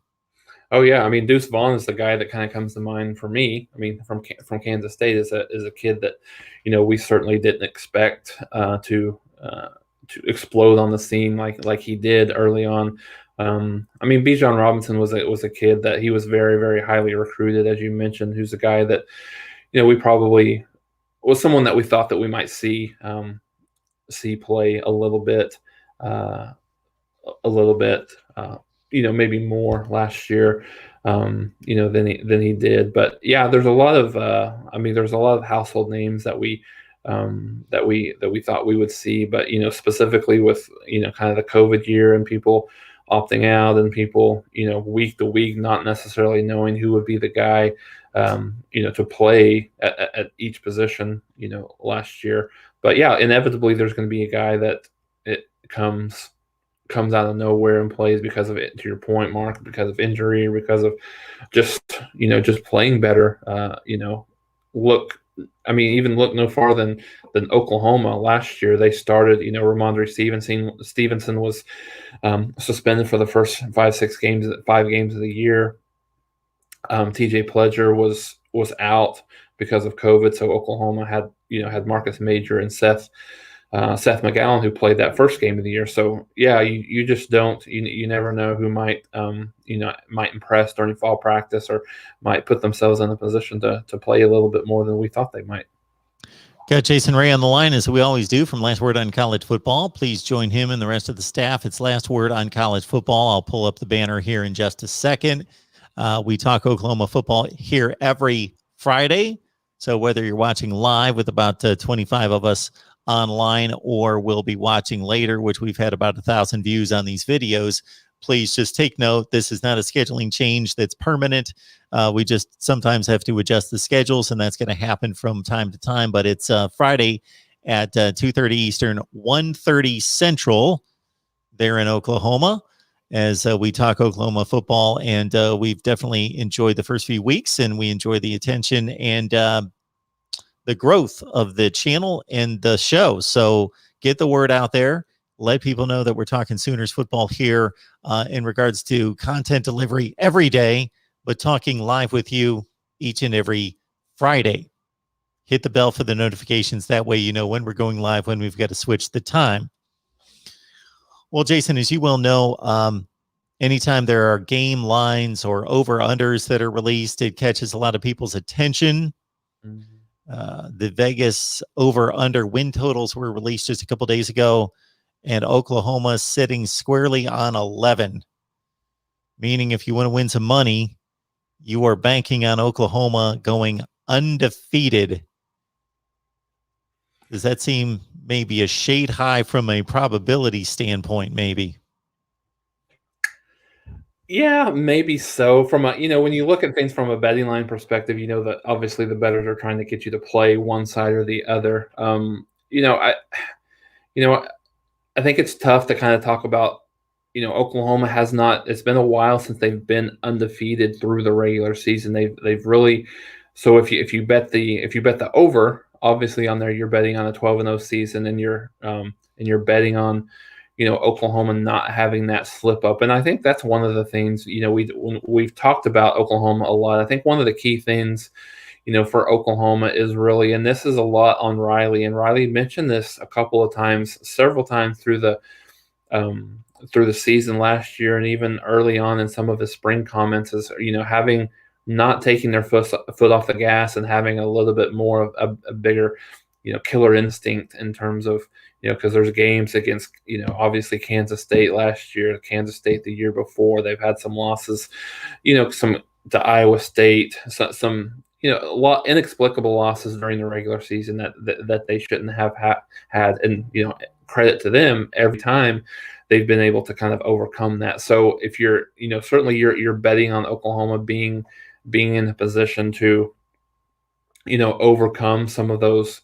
Oh yeah, I mean Deuce Vaughn is the guy that kind of comes to mind for me. I mean, from Kansas State is a kid that, we certainly didn't expect to explode on the scene like he did early on. I mean, Bijan Robinson was a kid that he was very, very highly recruited, as you mentioned. Who's a guy that we probably was someone that we thought that we might see play a little bit. Maybe more last year, than he did. But yeah, there's a lot of household names that we thought we would see. But specifically with kind of the COVID year and people opting out and people week to week not necessarily knowing who would be the guy to play at each position last year. But yeah, inevitably there's going to be a guy that it comes out of nowhere and plays because of it, to your point, Mark, because of injury or because of just playing better. Look no farther than Oklahoma last year. They started, Ramondre Stevenson was suspended for the first 5 games of the year. TJ Pledger was out because of COVID, so Oklahoma had Marcus Major and Seth McGowan, who played that first game of the year. So yeah, you just don't, you never know who might impress during fall practice or might put themselves in a position to play a little bit more than we thought they might. Got Jason Ray on the line, as we always do, from Last Word on College Football. Please join him and the rest of the staff. It's Last Word on College Football. I'll pull up the banner here in just a second. We talk Oklahoma football here every Friday. So whether you're watching live with about 25 of us online, or we'll be watching later, which we've had about 1,000 views on these videos, please just take note. This is not a scheduling change that's permanent. We just sometimes have to adjust the schedules, and that's going to happen from time to time. But it's Friday at 2:30 Eastern, 1:30 Central there in Oklahoma, as we talk Oklahoma football. And we've definitely enjoyed the first few weeks, and we enjoy the attention and the growth of the channel and the show. So get the word out there. Let people know that we're talking Sooners football here in regards to content delivery every day, but talking live with you each and every Friday. Hit the bell for the notifications. That way you know when we're going live, when we've got to switch the time. Well, Jason, as you well know, anytime there are game lines or over-unders that are released, it catches a lot of people's attention. The Vegas over-under win totals were released just a couple days ago, and Oklahoma sitting squarely on 11, meaning if you want to win some money, you are banking on Oklahoma going undefeated. Does that seem maybe a shade high from a probability standpoint, maybe? Yeah, maybe so. From a, when you look at things from a betting line perspective, that obviously the bettors are trying to get you to play one side or the other. I think it's tough to kind of talk about, Oklahoma has not, it's been a while since they've been undefeated through the regular season. They've really, so if you bet the over, obviously on there, you're betting on a 12-0 season, and you're betting on, Oklahoma not having that slip up. And I think that's one of the things, we've talked about Oklahoma a lot. I think one of the key things, for Oklahoma is really, and this is a lot on Riley, and Riley mentioned this a couple of times, several times through the season last year, and even early on in some of his spring comments, is, having not taking their foot off the gas and having a little bit more of a bigger, killer instinct in terms of, because there's games against, obviously Kansas State last year, Kansas State the year before. They've had some losses, some to Iowa State, some a lot inexplicable losses during the regular season that they shouldn't have had. And, credit to them, every time they've been able to kind of overcome that. So if you're, certainly you're betting on Oklahoma being in a position to, overcome some of those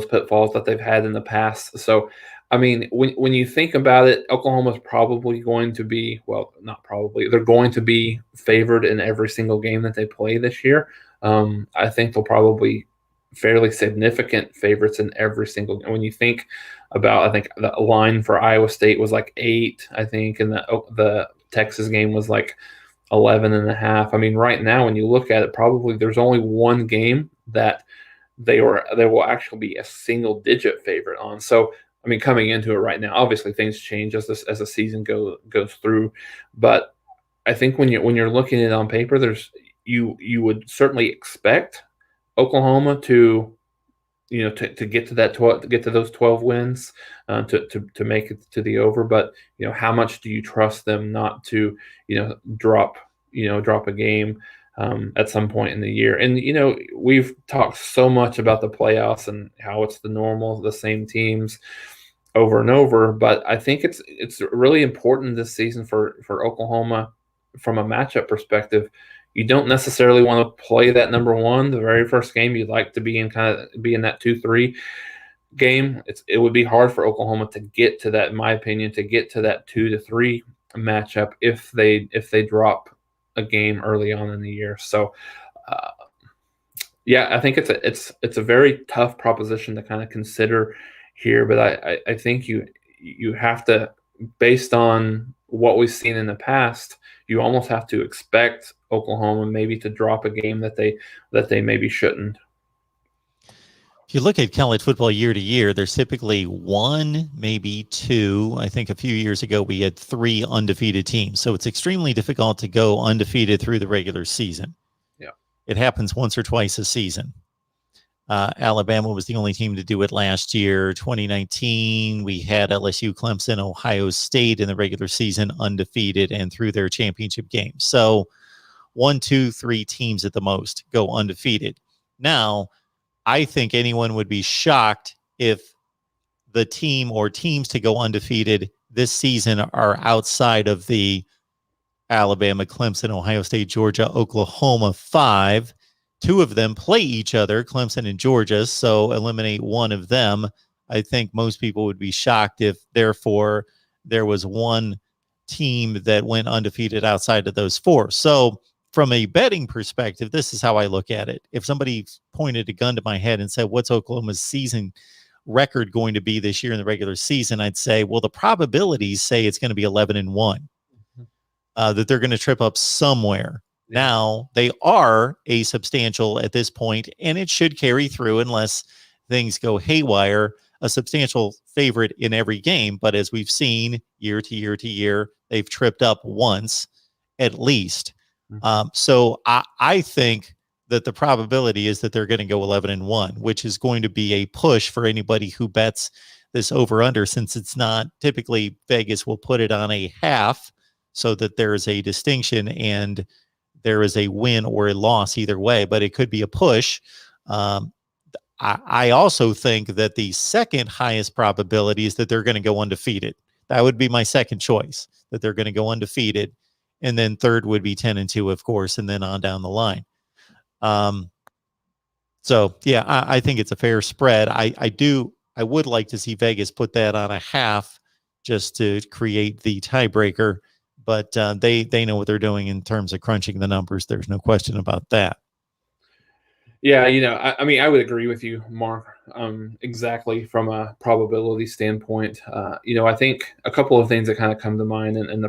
pitfalls that they've had in the past. So, I mean, when you think about it, Oklahoma's probably going to be, well, not probably, they're going to be favored in every single game that they play this year. I think they'll probably fairly significant favorites in every single. When you think about, I think the line for Iowa State was like 8, I think, and the Texas game was like 11.5. I mean, right now, when you look at it, probably there's only one game that they will actually be a single digit favorite on. So, I mean, coming into it right now, obviously things change as the season goes through, but I think when you're looking at it on paper, you would certainly expect Oklahoma to to get to that 12, to get to those 12 wins, to make it to the over. But how much do you trust them not to drop a game at some point in the year? And we've talked so much about the playoffs and how it's the same teams over and over, but I think it's really important this season for Oklahoma from a matchup perspective. You don't necessarily want to play that number one the very first game. You'd like to be in that 2-3 game. It would be hard for Oklahoma to get to that, in my opinion, to get to that 2-3 matchup if they drop a game early on in the year. So, yeah, I think it's a very tough proposition to kind of consider here, but I think you have to, based on what we've seen in the past, you almost have to expect Oklahoma maybe to drop a game that they maybe shouldn't. If you look at college football year to year, there's typically 1, maybe 2. I think a few years ago we had 3 undefeated teams. So it's extremely difficult to go undefeated through the regular season. Yeah, it happens once or twice a season. Alabama was the only team to do it last year. 2019, we had LSU, Clemson, Ohio State in the regular season undefeated and through their championship game. So 1, 2, 3 teams at the most go undefeated. Now, I think anyone would be shocked if the team or teams to go undefeated this season are outside of the Alabama, Clemson, Ohio State, Georgia, Oklahoma 5. 2 of them play each other, Clemson and Georgia, so eliminate one of them. I think most people would be shocked if, therefore, there was one team that went undefeated outside of those 4. So from a betting perspective, this is how I look at it. If somebody pointed a gun to my head and said, what's Oklahoma's season record going to be this year in the regular season, I'd say, well, the probabilities say it's going to be 11-1, that they're going to trip up somewhere. Now they are a substantial at this point, and it should carry through unless things go haywire, a substantial favorite in every game. But as we've seen year to year to year, they've tripped up once at least. So I think that the probability is that they're going to go 11-1, which is going to be a push for anybody who bets this over under, since it's not typically Vegas will put it on a half so that there is a distinction and there is a win or a loss either way, but it could be a push. I also think that the second highest probability is that they're going to go undefeated. That would be my second choice, that they're going to go undefeated. And then third would be 10-2, of course, and then on down the line. So yeah, I think it's a fair spread. I would like to see Vegas put that on a half just to create the tiebreaker, but they know what they're doing in terms of crunching the numbers. There's no question about that. Yeah, I mean, I would agree with you, Mark, exactly from a probability standpoint. I think a couple of things that kind of come to mind and the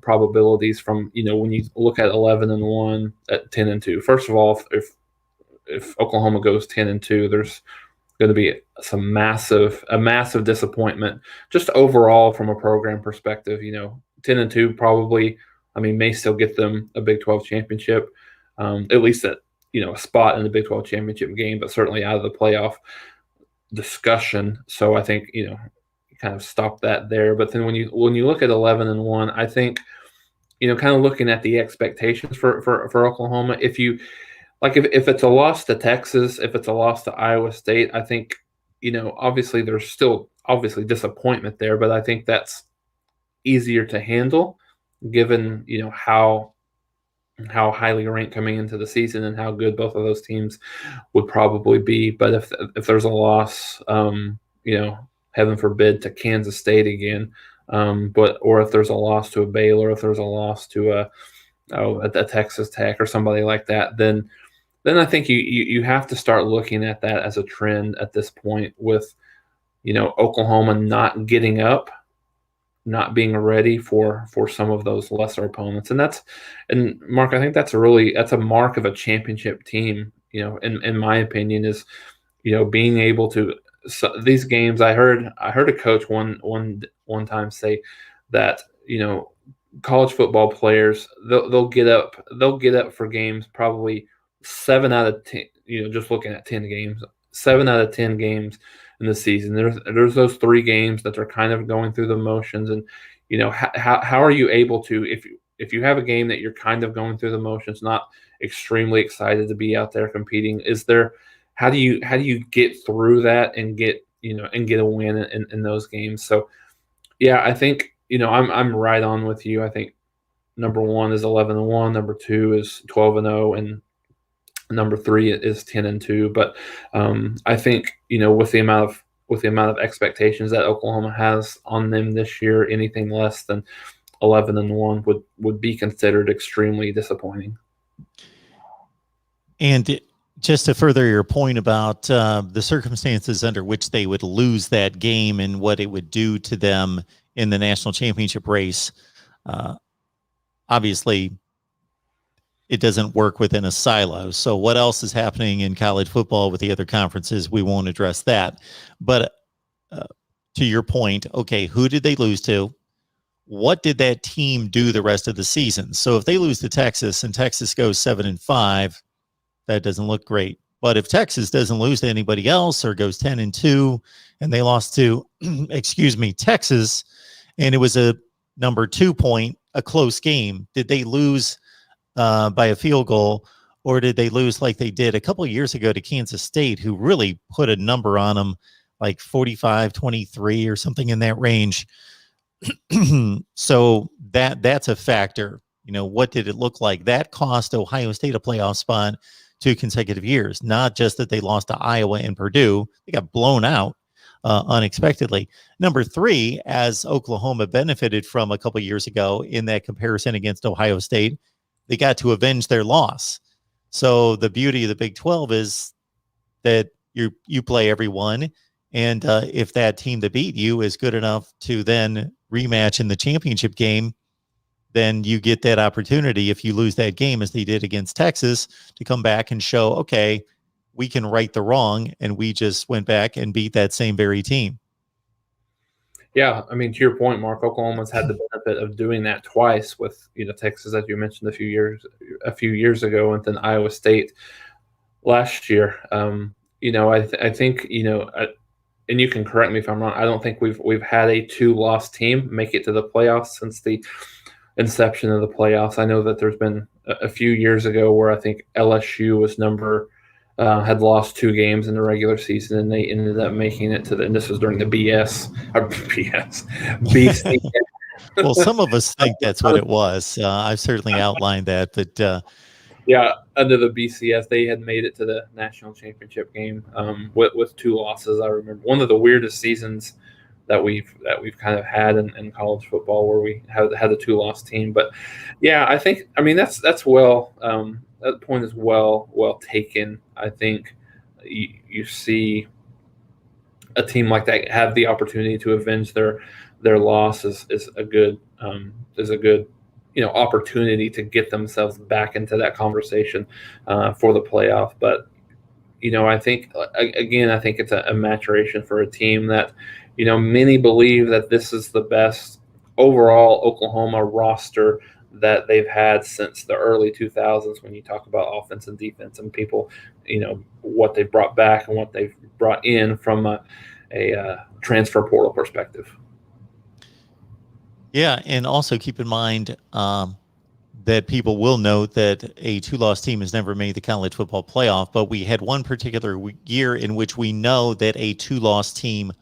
probabilities from, when you look at 11-1 at 10-2. First of all, if Oklahoma goes 10-2, there's going to be a massive disappointment just overall from a program perspective. 10-2 probably, may still get them a Big 12 championship, at least at a spot in the Big 12 championship game, but certainly out of the playoff discussion. So I think kind of stop that there. But then when you look at 11-1, I think kind of looking at the expectations for Oklahoma, if it's a loss to Texas, if it's a loss to Iowa State, I think obviously there's still disappointment there, but I think that's easier to handle given how highly ranked coming into the season and how good both of those teams would probably be. But if there's a loss, heaven forbid, to Kansas State again, or if there's a loss to a Baylor, if there's a loss to a Texas Tech or somebody like that, then I think you have to start looking at that as a trend at this point with Oklahoma not getting up, not being ready for some of those lesser opponents. And Mark, I think that's a mark of a championship team, in my opinion, is, being able to, these games, I heard a coach one time say that, college football players, they'll get up for games probably 7 out of 10, just looking at 10 games, 7 out of 10 games in the season. There's those 3 games that are kind of going through the motions, and how are you able to, if you have a game that you're kind of going through the motions, not extremely excited to be out there competing, how do you get through that and get a win in those games? So yeah, I think I'm right on with you. I think number 1 is 11-1, number 2 is 12-0, and number 3 is 10-2. But I think with the amount of expectations that Oklahoma has on them this year, anything less than 11-1 would be considered extremely disappointing. And just to further your point about the circumstances under which they would lose that game and what it would do to them in the national championship race, obviously it doesn't work within a silo. So what else is happening in college football with the other conferences? We won't address that. But to your point, okay, who did they lose to? What did that team do the rest of the season? So if they lose to Texas and Texas goes 7-5, that doesn't look great. But if Texas doesn't lose to anybody else or goes 10-2 and they lost to, Texas, and it was a number 2 point, a close game, did they lose by a field goal, or did they lose like they did a couple of years ago to Kansas State, who really put a number on them, like 45-23 or something in that range? So that's a factor. What did it look like? That cost Ohio State a playoff spot 2 consecutive years, not just that they lost to Iowa and Purdue. They got blown out unexpectedly. Number 3, as Oklahoma benefited from a couple of years ago in that comparison against Ohio State, they got to avenge their loss. So the beauty of the Big 12 is that you play everyone, and if that team that beat you is good enough to then rematch in the championship game, then you get that opportunity if you lose that game, as they did against Texas, to come back and show, okay, we can right the wrong, and we just went back and beat that same very team. Yeah, I mean, to your point, Mark, Oklahoma's had the benefit of doing that twice with Texas, as you mentioned a few years ago, and then Iowa State last year. I think and you can correct me if I'm wrong. I don't think we've had a 2-loss team make it to the playoffs since the inception of the playoffs. I know that there's been a few years ago where I think LSU was had lost 2 games in the regular season, and they ended up making it to and this was during the BC. Well, some of us think that's what it was. I've certainly outlined that, but yeah, under the BCS, they had made it to the national championship game with 2 losses. I remember one of the weirdest seasons that we've kind of had in college football, where we had a 2-loss team. But yeah, I mean that's well. That point is well taken. I think you see a team like that have the opportunity to avenge their loss is a good opportunity to get themselves back into that conversation for the playoff. But I think it's a maturation for a team that many believe that this is the best overall Oklahoma roster that they've had since the early 2000s. When you talk about offense and defense and people, what they've brought back and what they've brought in from a transfer portal perspective. Yeah, and also keep in mind that people will note that a 2-loss team has never made the college football playoff, but we had one particular year in which we know that a 2-loss team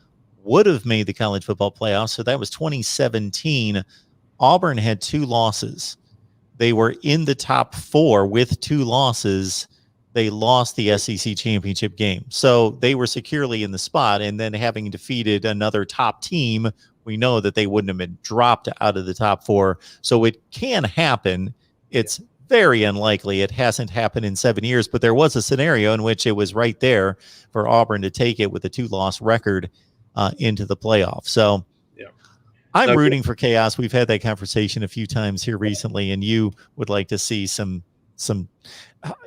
would have made the college football playoff. So that was 2017. Auburn had 2 losses. They were in the top 4 with 2 losses. They lost the SEC championship game. So they were securely in the spot, and then having defeated another top team, we know that they wouldn't have been dropped out of the top 4. So it can happen. It's very unlikely. It hasn't happened in 7 years, but there was a scenario in which it was right there for Auburn to take it with a 2-loss record into the playoff. So yeah, I'm rooting for chaos. We've had that conversation a few times here recently, and you would like to see some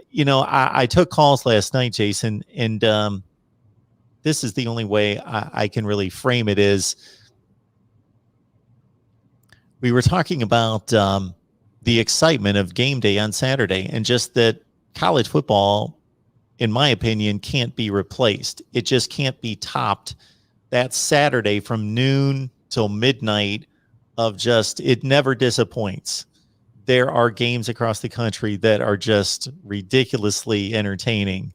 I took calls last night, Jason, and this is the only way I can really frame it is we were talking about the excitement of game day on Saturday, and just that college football, in my opinion, can't be replaced. It just can't be topped. That Saturday from noon till midnight of just, it never disappoints. There are games across the country that are just ridiculously entertaining,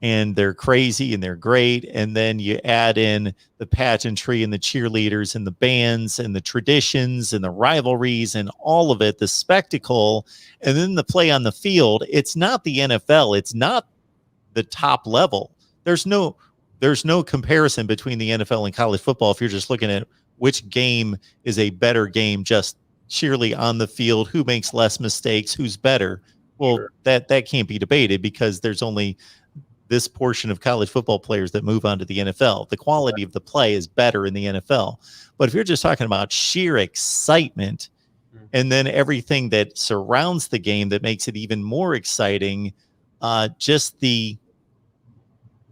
and they're crazy and they're great. And then you add in the pageantry and the cheerleaders and the bands and the traditions and the rivalries and all of it, the spectacle, and then the play on the field. It's not the NFL. It's not the top level. There's no comparison between the NFL and college football if you're just looking at which game is a better game, just sheerly on the field, who makes less mistakes, who's better. Well, sure. that can't be debated because there's only this portion of college football players that move on to the NFL. The quality of the play is better in the NFL. But if you're just talking about sheer excitement and then everything that surrounds the game that makes it even more exciting,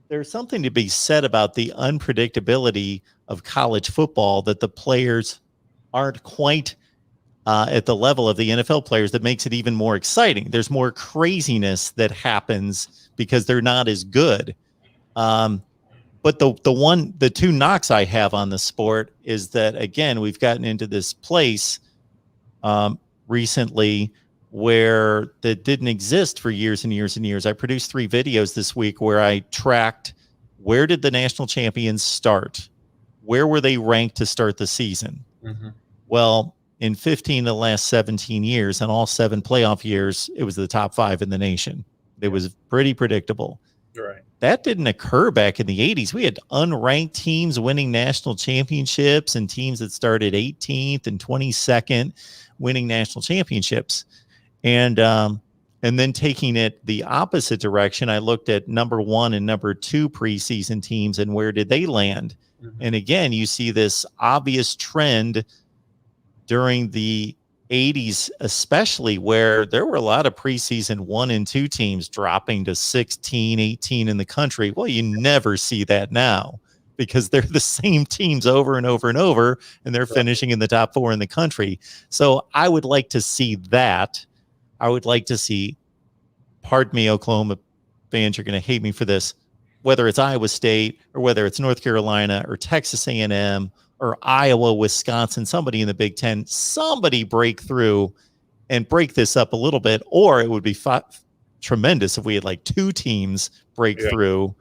there's something to be said about the unpredictability of college football, that the players aren't quite at the level of the NFL players, that makes it even more exciting. There's more craziness that happens because they're not as good. But the 2 knocks I have on the sport is that, again, we've gotten into this place recently where that didn't exist for years and years and years. I produced 3 videos this week where I tracked where did the national champions start? Where were they ranked to start the season? Mm-hmm. Well, in 15 of the last 17 years, and all 7 playoff years, it was the top 5 in the nation. It was pretty predictable. Right. That didn't occur back in the 80s. We had unranked teams winning national championships and teams that started 18th and 22nd winning national championships. And then taking it the opposite direction, I looked at number 1 and number 2 preseason teams and where did they land? Mm-hmm. And again, you see this obvious trend during the 80s, especially, where there were a lot of preseason 1 and 2 teams dropping to 16, 18 in the country. Well, you never see that now because they're the same teams over and over and over, and they're finishing in the top 4 in the country. So I would like to see that. I would like to see, pardon me, Oklahoma fans, you're going to hate me for this, whether it's Iowa State or whether it's North Carolina or Texas A&M or Iowa, Wisconsin, somebody in the Big Ten, somebody break through and break this up a little bit. Or it would be tremendous if we had like 2 teams break through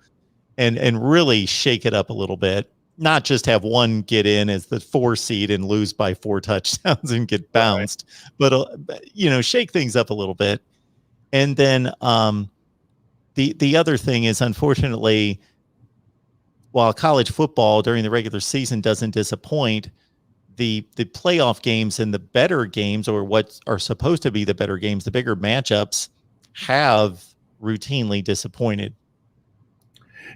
and really shake it up a little bit. Not just have one get in as the 4 seed and lose by 4 touchdowns and get bounced, but shake things up a little bit. And then the other thing is, unfortunately, while college football during the regular season doesn't disappoint, the playoff games and the better games, or what are supposed to be the better games, the bigger matchups, have routinely disappointed.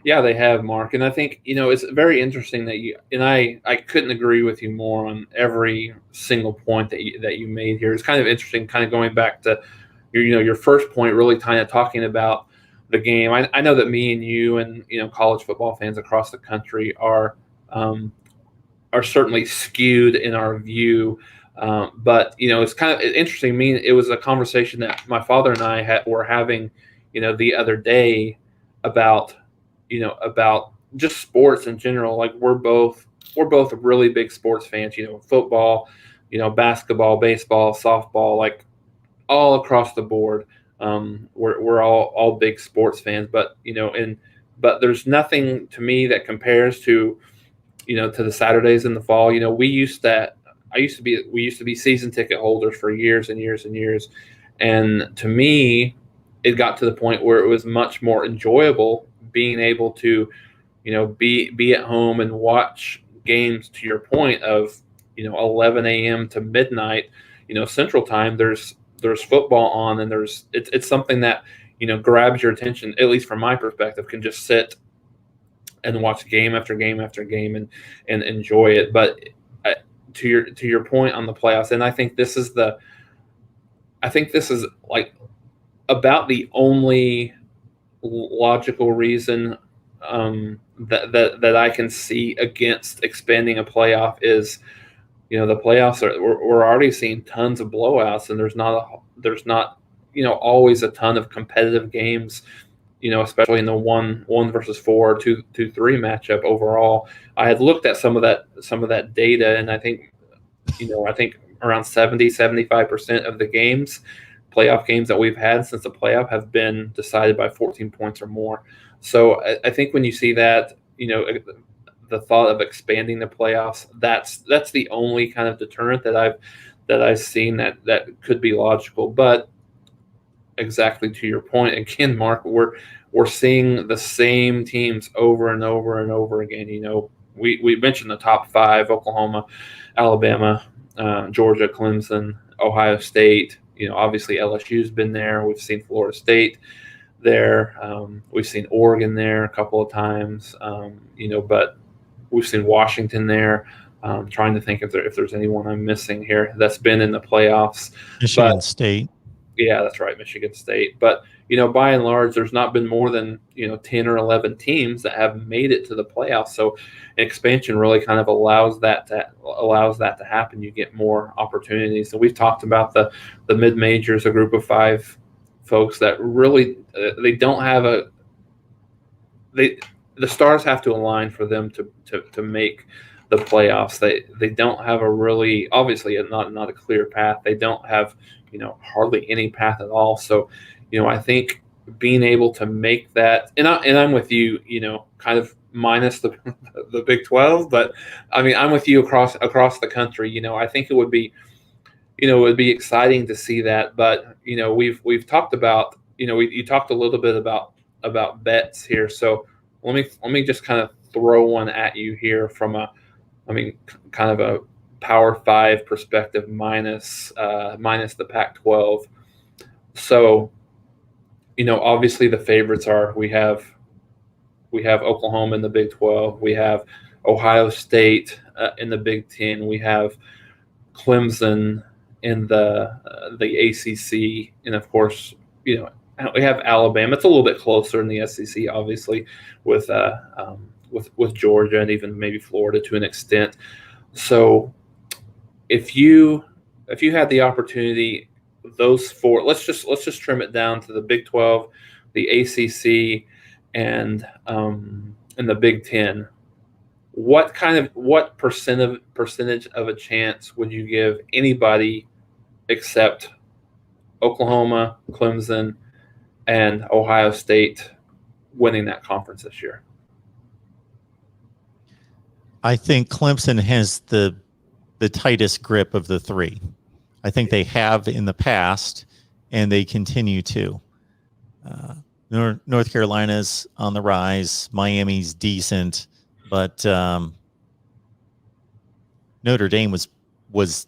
Yeah, they have, Mark. And I think, it's very interesting that I couldn't agree with you more on every single point that you made here. It's kind of interesting, kind of going back to your first point, really kind of talking about the game. I know that me and you and, college football fans across the country are certainly skewed in our view. But, it's kind of interesting. It was a conversation that my father and I were having, the other day about just sports in general. Like we're both really big sports fans, football, basketball, baseball, softball, like all across the board. We're all big sports fans, but but there's nothing to me that compares to to the Saturdays in the fall. We used to be season ticket holders for years and years and years, and to me, it got to the point where it was much more enjoyable being able to be at home and watch games, to your point of 11 a.m. to midnight Central Time. There's football on, and it's something that grabs your attention, at least from my perspective. Can just sit and watch game after game after game and enjoy it. But to your point on the playoffs, and I think this is like about the only logical reason that I can see against expanding a playoff is the playoffs we're already seeing tons of blowouts, and there's not always a ton of competitive games, especially in the one versus 4 or 2-3 matchup overall. I had looked at some of that data, and I think around 75% of the playoff games that we've had since the playoff have been decided by 14 points or more. So I think when you see that, the thought of expanding the playoffs, that's the only kind of deterrent that I've seen that could be logical. But exactly to your point again, Mark, we're seeing the same teams over and over and over again. We mentioned the top 5: Oklahoma, Alabama, Georgia, Clemson, Ohio State. Obviously LSU's been there. We've seen Florida State there. We've seen Oregon there a couple of times. But we've seen Washington there. Trying to think if there's anyone I'm missing here that's been in the playoffs. Michigan State. Yeah, that's right, Michigan State. But by and large, there's not been more than 10 or 11 teams that have made it to the playoffs. So expansion really kind of allows that to happen. You get more opportunities. And we've talked about the mid majors, a group of 5 folks that really they don't have the stars have to align for them to make the playoffs. They don't have a really, obviously not a clear path. They don't have hardly any path at all. So I think being able to make that, and I'm with you, kind of minus the Big 12, but I mean I'm with you across the country. I think it would be exciting to see that. But we've talked about you talked a little bit about bets here. So let me just kind of throw one at you here from kind of a Power 5 perspective minus the Pac-12. So obviously the favorites are we have Oklahoma in the Big 12. We have Ohio State in the Big 10. We have Clemson in the ACC, and of course, we have Alabama. It's a little bit closer in the SEC, obviously, with Georgia and even maybe Florida to an extent. So if you had the opportunity, those four, let's just trim it down to the Big 12, the ACC, and the Big 10. What percentage of a chance would you give anybody except Oklahoma, Clemson, and Ohio State winning that conference this year? I think Clemson has the tightest grip of the three. I think they have in the past, and they continue to. North Carolina's on the rise. Miami's decent, but Notre Dame was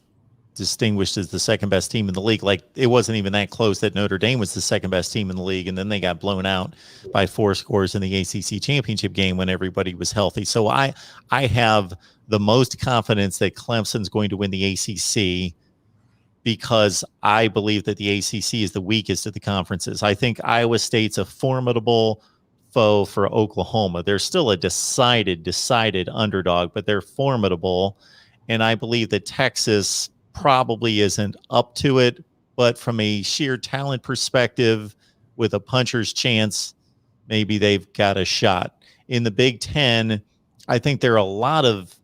distinguished as the second best team in the league. Like, it wasn't even that close that Notre Dame was the second best team in the league, and then they got blown out by 4 scores in the ACC championship game when everybody was healthy. So I have the most confidence that Clemson's going to win the ACC, because I believe that the ACC is the weakest of the conferences. I think Iowa State's a formidable foe for Oklahoma. They're still a decided underdog, but they're formidable. And I believe that Texas probably isn't up to it, but from a sheer talent perspective, with a puncher's chance, maybe they've got a shot. In the Big Ten, I think there are a lot of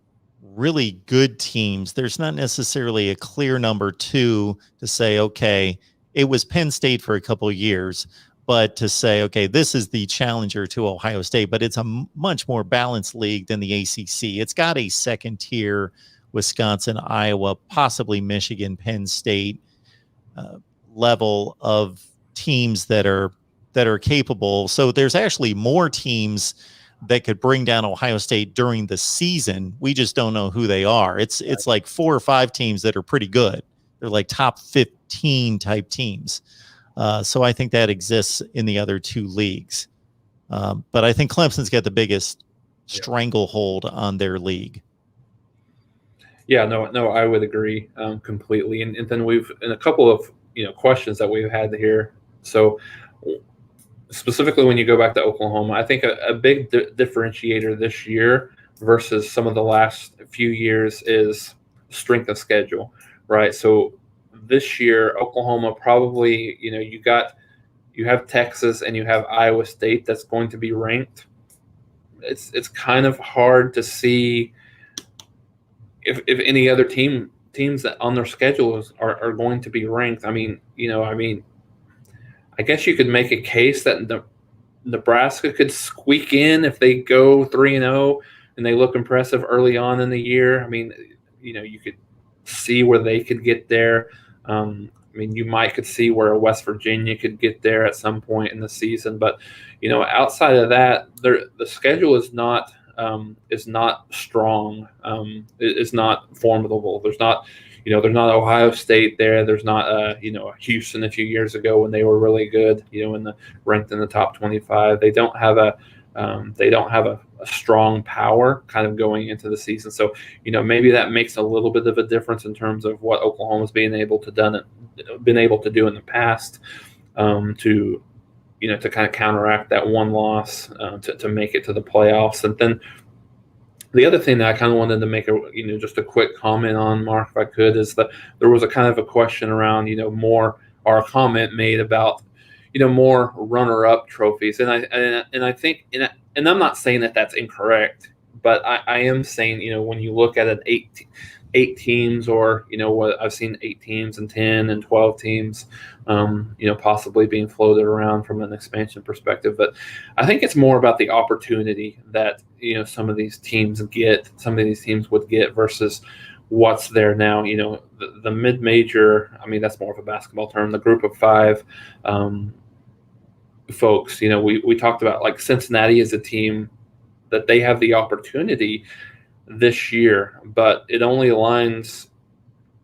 really good teams. There's not necessarily a clear number 2 to say, okay, it was Penn State for a couple of years, but to say, okay, this is the challenger to Ohio State, but it's a much more balanced league than the ACC. It's got a second tier, Wisconsin, Iowa, possibly Michigan, Penn State level of teams that are capable. So there's actually more teams that could bring down Ohio State during the season. We just don't know who they are. It's like 4 or 5 teams that are pretty good. They're like top 15 type teams. So I think that exists in the other 2 leagues. But I think Clemson's got the biggest stranglehold on their league. Yeah, no, I would agree completely. And then we've, in a couple of questions that we've had here. So specifically when you go back to Oklahoma, I think a big differentiator this year versus some of the last few years is strength of schedule, right? So this year, Oklahoma probably, you have Texas and you have Iowa State that's going to be ranked. It's kind of hard to see if any other teams that on their schedules are going to be ranked. I guess you could make a case that Nebraska could squeak in if they go 3-0 and they look impressive early on in the year. You could see where they could get there. You could see where West Virginia could get there at some point in the season. But, outside of that, the schedule is not strong. It's not formidable. There's not Ohio State there. There's not Houston a few years ago when they were really good, ranked in the top 25. They don't have a strong power kind of going into the season. So, maybe that makes a little bit of a difference in terms of what Oklahoma's been able to do in the past to kind of counteract that one loss to make it to the playoffs. And then the other thing that I kind of wanted to make just a quick comment on, Mark, if I could, is that there was a kind of a question around, more, or a comment made about, more runner-up trophies. And I think, and I'm not saying that that's incorrect, but I am saying, when you look at an eight teams, or what I've seen 8 teams and 10 and 12 teams, possibly being floated around from an expansion perspective. But I think it's more about the opportunity that some of these teams would get versus what's there now. The mid-major, that's more of a basketball term, the group of 5 folks. We talked about, like, Cincinnati is a team that they have the opportunity this year, but it only aligns,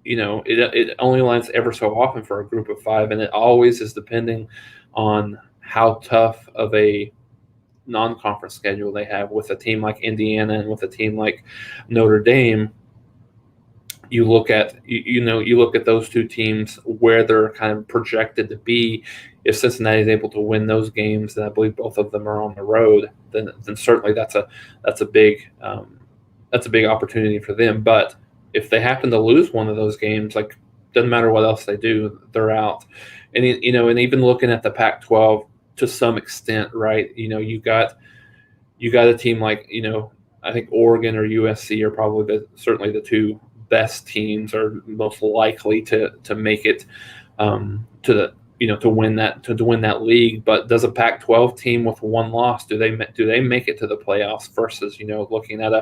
it only aligns ever so often for a group of 5, and it always is depending on how tough of a non-conference schedule they have. With a team like Indiana and with a team like Notre Dame, you look at you look at those two teams where they're kind of projected to be. If Cincinnati is able to win those games, and I believe both of them are on the road, then certainly that's a big opportunity for them. But if they happen to lose one of those games, like, doesn't matter what else they do, they're out. And and even looking at the Pac-12 to some extent, right? You got a team like I think Oregon or USC are probably certainly the two best teams, or most likely to make it to the to win that league. But does a Pac-12 team with one loss, do they make it to the playoffs versus looking at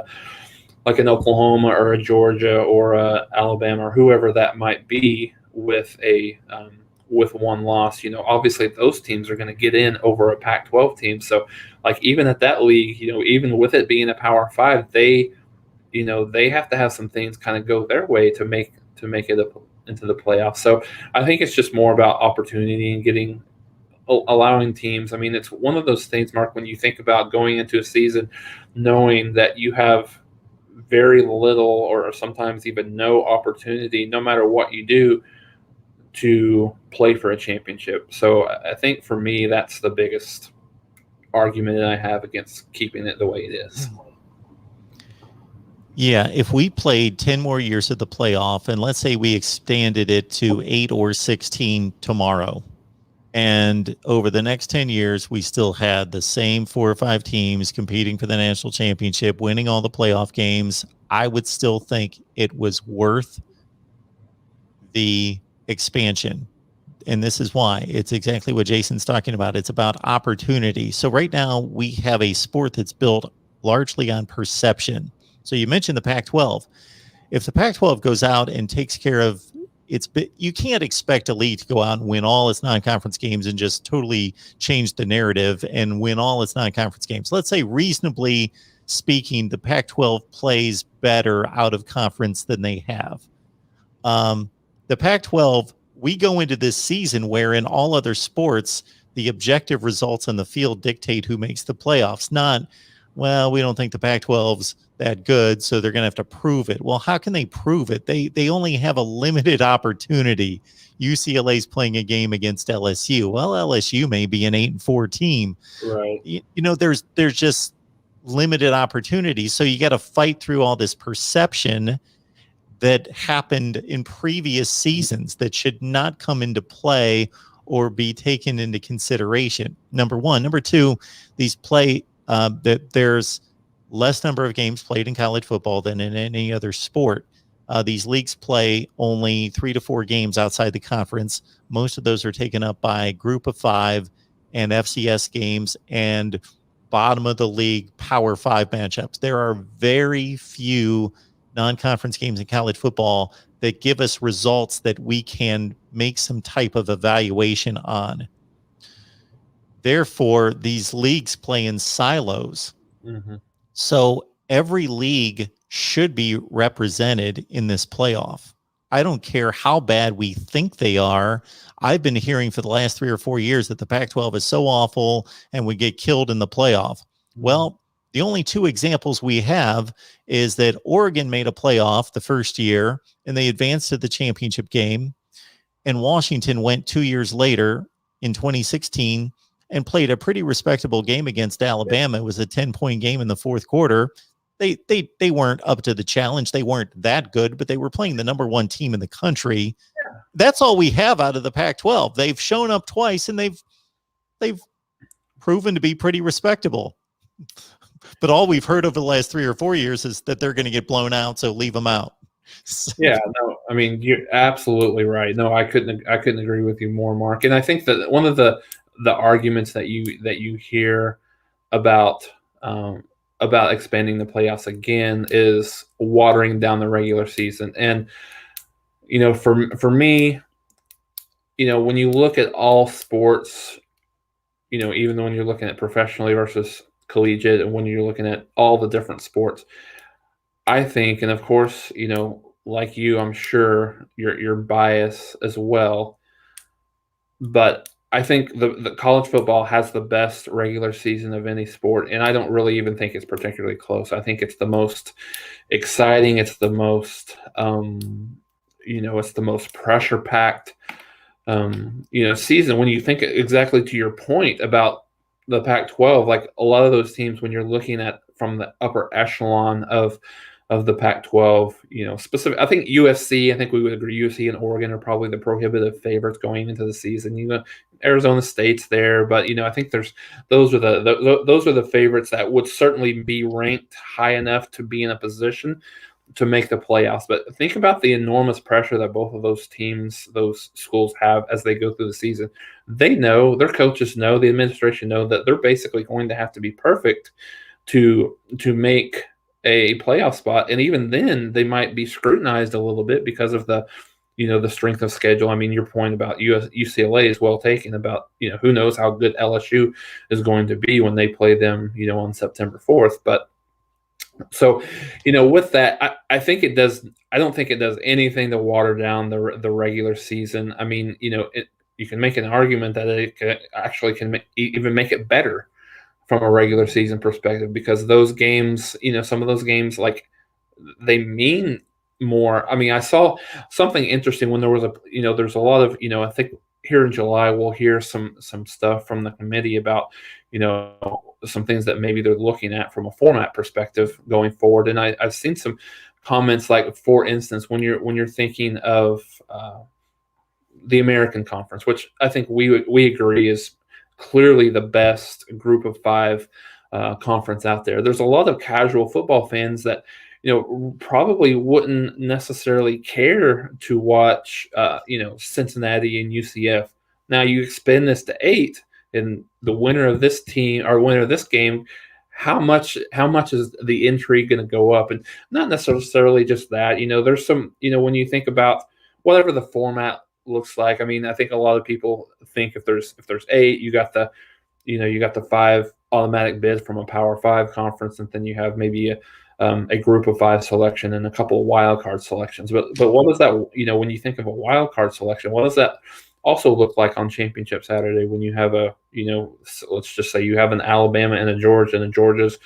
like an Oklahoma or a Georgia or a Alabama or whoever that might be with with one loss? Obviously those teams are going to get in over a Pac-12 team. So like even at that league, even with it being a Power 5, they have to have some things kind of go their way to make it up into the playoffs. So I think it's just more about opportunity and allowing teams. I mean, it's one of those things, Mark, when you think about going into a season knowing that you have very little or sometimes even no opportunity, no matter what you do, to play for a championship. So I think for me, that's the biggest argument that I have against keeping it the way it is. Yeah, if we played 10 more years of the playoff, and let's say we extended it to 8 or 16 tomorrow, and over the next 10 years, we still had the same 4 or 5 teams competing for the national championship, winning all the playoff games, I would still think it was worth the expansion. And this is why. It's exactly what Jason's talking about. It's about opportunity. So right now we have a sport that's built largely on perception. So you mentioned the Pac-12. If the Pac-12 goes out and takes care of you can't expect a league to go out and win all its non-conference games and just totally change the narrative and win all its non-conference games. Let's say, reasonably speaking, the Pac-12 plays better out of conference than they have. The Pac-12, we go into this season where in all other sports, the objective results on the field dictate who makes the playoffs, not, well, we don't think the Pac-12's that good, so they're going to have to prove it. Well, how can they prove it? They only have a limited opportunity. UCLA's playing a game against LSU. Well, LSU may be an 8-4 team. Right. There's just limited opportunities. So you got to fight through all this perception that happened in previous seasons that should not come into play or be taken into consideration. Number one. Number two, that there's less number of games played in college football than in any other sport. These leagues play only 3 to 4 games outside the conference. Most of those are taken up by group of 5 and FCS games and bottom of the league Power 5 matchups. There are very few non-conference games in college football that give us results that we can make some type of evaluation on. Therefore, these leagues play in silos. Mm-hmm. So every league should be represented in this playoff. I don't care how bad we think they are. I've been hearing for the last 3 or 4 years that the Pac-12 is so awful and we get killed in the playoff. Mm-hmm. Well, the only 2 examples we have is that Oregon made a playoff the first year and they advanced to the championship game. And Washington went 2 years later in 2016 and played a pretty respectable game against Alabama. It was a 10-point game in the fourth quarter. They weren't up to the challenge. They weren't that good, but they were playing the number 1 team in the country. Yeah. That's all we have out of the Pac-12. They've shown up twice and they've proven to be pretty respectable. But all we've heard over the last 3 or 4 years is that they're going to get blown out, so leave them out. Yeah, no, I mean, you're absolutely right. No, I couldn't agree with you more, Mark. And I think that one of the arguments that you hear about expanding the playoffs again is watering down the regular season. And for me, when you look at all sports, even when you're looking at professionally versus collegiate, and when you're looking at all the different sports, I think, and of course, like you, I'm sure you're biased as well, but I think the college football has the best regular season of any sport, and I don't really even think it's particularly close. I think it's the most exciting. It's the most, it's the most pressure packed, season. When you think exactly to your point about the Pac-12, like a lot of those teams, when you're looking at from the upper echelon of the Pac-12, specific. I think USC. I think we would agree. USC and Oregon are probably the prohibitive favorites going into the season. Arizona State's there, but I think those are the favorites that would certainly be ranked high enough to be in a position to make the playoffs. But think about the enormous pressure that both of those teams, those schools have as they go through the season. They know, their coaches know, the administration know that they're basically going to have to be perfect to make a playoff spot, and even then they might be scrutinized a little bit because of the strength of schedule. I mean, your point about UCLA is well taken about who knows how good LSU is going to be when they play them on September 4th. But so with that, I think it does. I don't think it does anything to water down the regular season. I mean, you can make an argument that it can even make it better from a regular season perspective, because those games, some of those games, like, they mean more. I mean, I saw something interesting when there's a lot of, I think here in July, we'll hear some stuff from the committee about, some things that maybe they're looking at from a format perspective going forward. And I've seen some comments, like, for instance, when you're thinking of the American Conference, which I think we agree is clearly the best group of five conference out there. There's a lot of casual football fans that probably wouldn't necessarily care to watch Cincinnati and UCF. Now you expand this to 8, and the winner of this team or winner of this game, how much is the intrigue going to go up? And not necessarily just that. There's some, when you think about whatever the format looks like. I mean, I think a lot of people think if there's 8, you got the 5 automatic bids from a Power 5 conference, and then you have maybe a group of 5 selection and a couple of wild card selections. But what does that, when you think of a wild card selection, what does that also look like on Championship Saturday when you have let's just say you have an Alabama and a Georgia, and the Georgia's,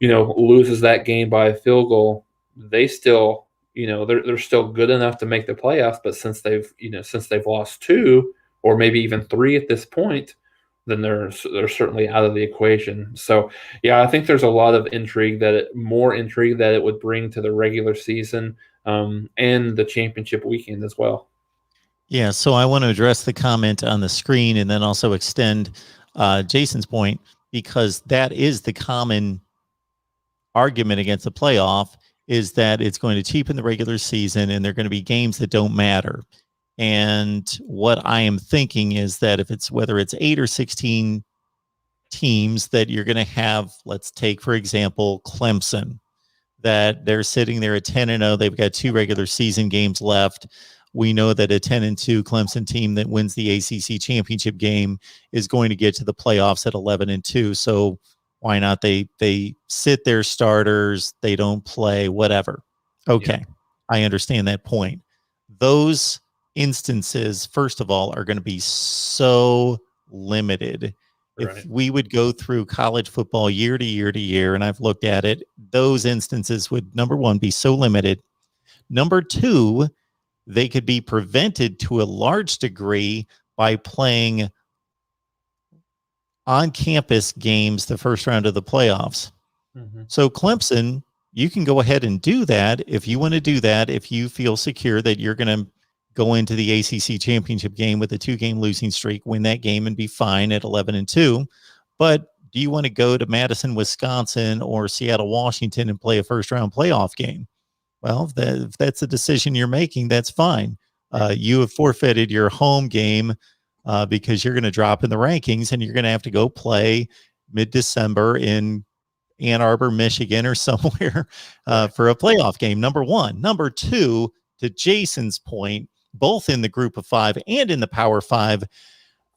loses that game by a field goal, they still, they're still good enough to make the playoffs. But since they've lost 2 or maybe even 3 at this point, then they're certainly out of the equation. So yeah, I think there's a lot of more intrigue that it would bring to the regular season and the championship weekend as well. Yeah, so I want to address the comment on the screen and then also extend Jason's point, because that is the common argument against the playoff, is that it's going to cheapen the regular season and there are going to be games that don't matter. And what I am thinking is that whether it's 8 or 16 teams, that you're going to have, let's take, for example, Clemson, that they're sitting there at 10-0. They've got 2 regular season games left. We know that a 10-2 Clemson team that wins the ACC championship game is going to get to the playoffs at 11-2. So why not? They sit their starters, they don't play, whatever. Okay, yeah. I understand that point. Those instances, first of all, are going to be so limited. Right. If we would go through college football year to year to year, and I've looked at it, those instances would, number one, be so limited. Number two, they could be prevented to a large degree by playing on-campus games the first round of the playoffs. Mm-hmm. So Clemson, you can go ahead and do that if you want to do that, if you feel secure that you're going to go into the ACC championship game with a 2-game losing streak, win that game and be fine at 11-2. But do you want to go to Madison, Wisconsin or Seattle, Washington and play a first-round playoff game? Well, if that's a decision you're making, that's fine. You have forfeited your home game because you're going to drop in the rankings and you're going to have to go play mid-December in Ann Arbor, Michigan or somewhere for a playoff game, number one. Number two, to Jason's point, both in the group of 5 and in the Power 5,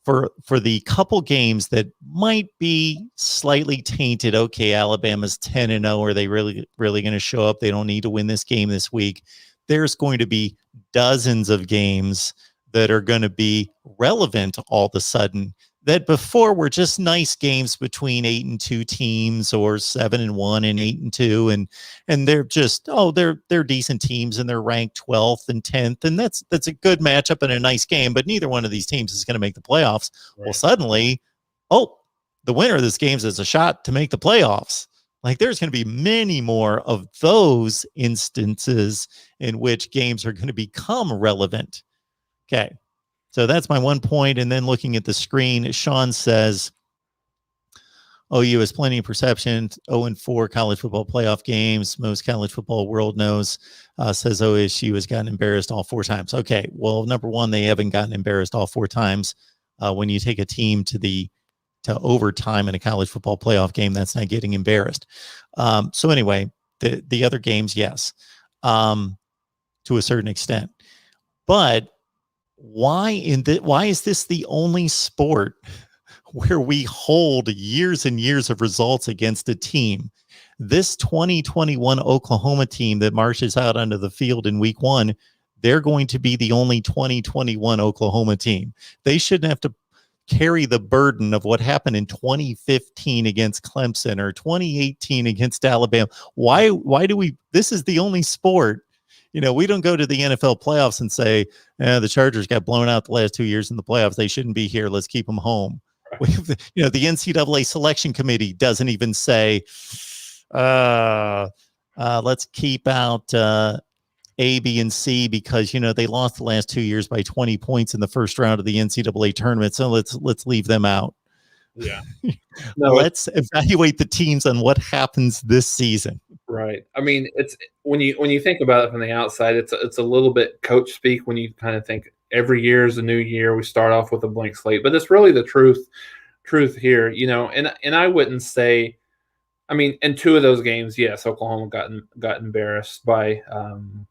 for the couple games that might be slightly tainted. Okay, Alabama's 10-0. Are they really going to show up? They don't need to win this game this week. There's going to be dozens of games that are going to be relevant all of a sudden, that before were just nice games between 8-2 teams, or 7-1 and 8-2, and they're just, they're decent teams and they're ranked 12th and 10th, and that's a good matchup and a nice game, but neither one of these teams is going to make the playoffs. Right. Well, suddenly, the winner of this game is a shot to make the playoffs. Like, there's going to be many more of those instances in which games are going to become relevant. Okay. So that's my one point. And then looking at the screen, Sean says, OU has plenty of perception. 0-4 college football playoff games. Most college football world knows. Says OSU has gotten embarrassed all 4 times. Okay. Well, number one, they haven't gotten embarrassed all 4 times. When you take a team to overtime in a college football playoff game, that's not getting embarrassed. So anyway, the other games, yes, to a certain extent. But why is this the only sport where we hold years and years of results against a team? This 2021 Oklahoma team that marches out onto the field in week 1, they're going to be the only 2021 Oklahoma team. They shouldn't have to carry the burden of what happened in 2015 against Clemson or 2018 against Alabama. Why do we? This is the only sport. We don't go to the NFL playoffs and say, the Chargers got blown out the last 2 years in the playoffs. They shouldn't be here. Let's keep them home. Right. The NCAA selection committee doesn't even say, let's keep out A, B, and C because, they lost the last 2 years by 20 points in the first round of the NCAA tournament. So let's leave them out. Yeah. No, let's evaluate the teams on what happens this season. Right. I mean, it's when you think about it from the outside, it's a little bit coach speak when you kind of think every year is a new year. We start off with a blank slate, but it's really the truth here, and I wouldn't say, I mean, in 2 of those games, yes, Oklahoma got embarrassed by, and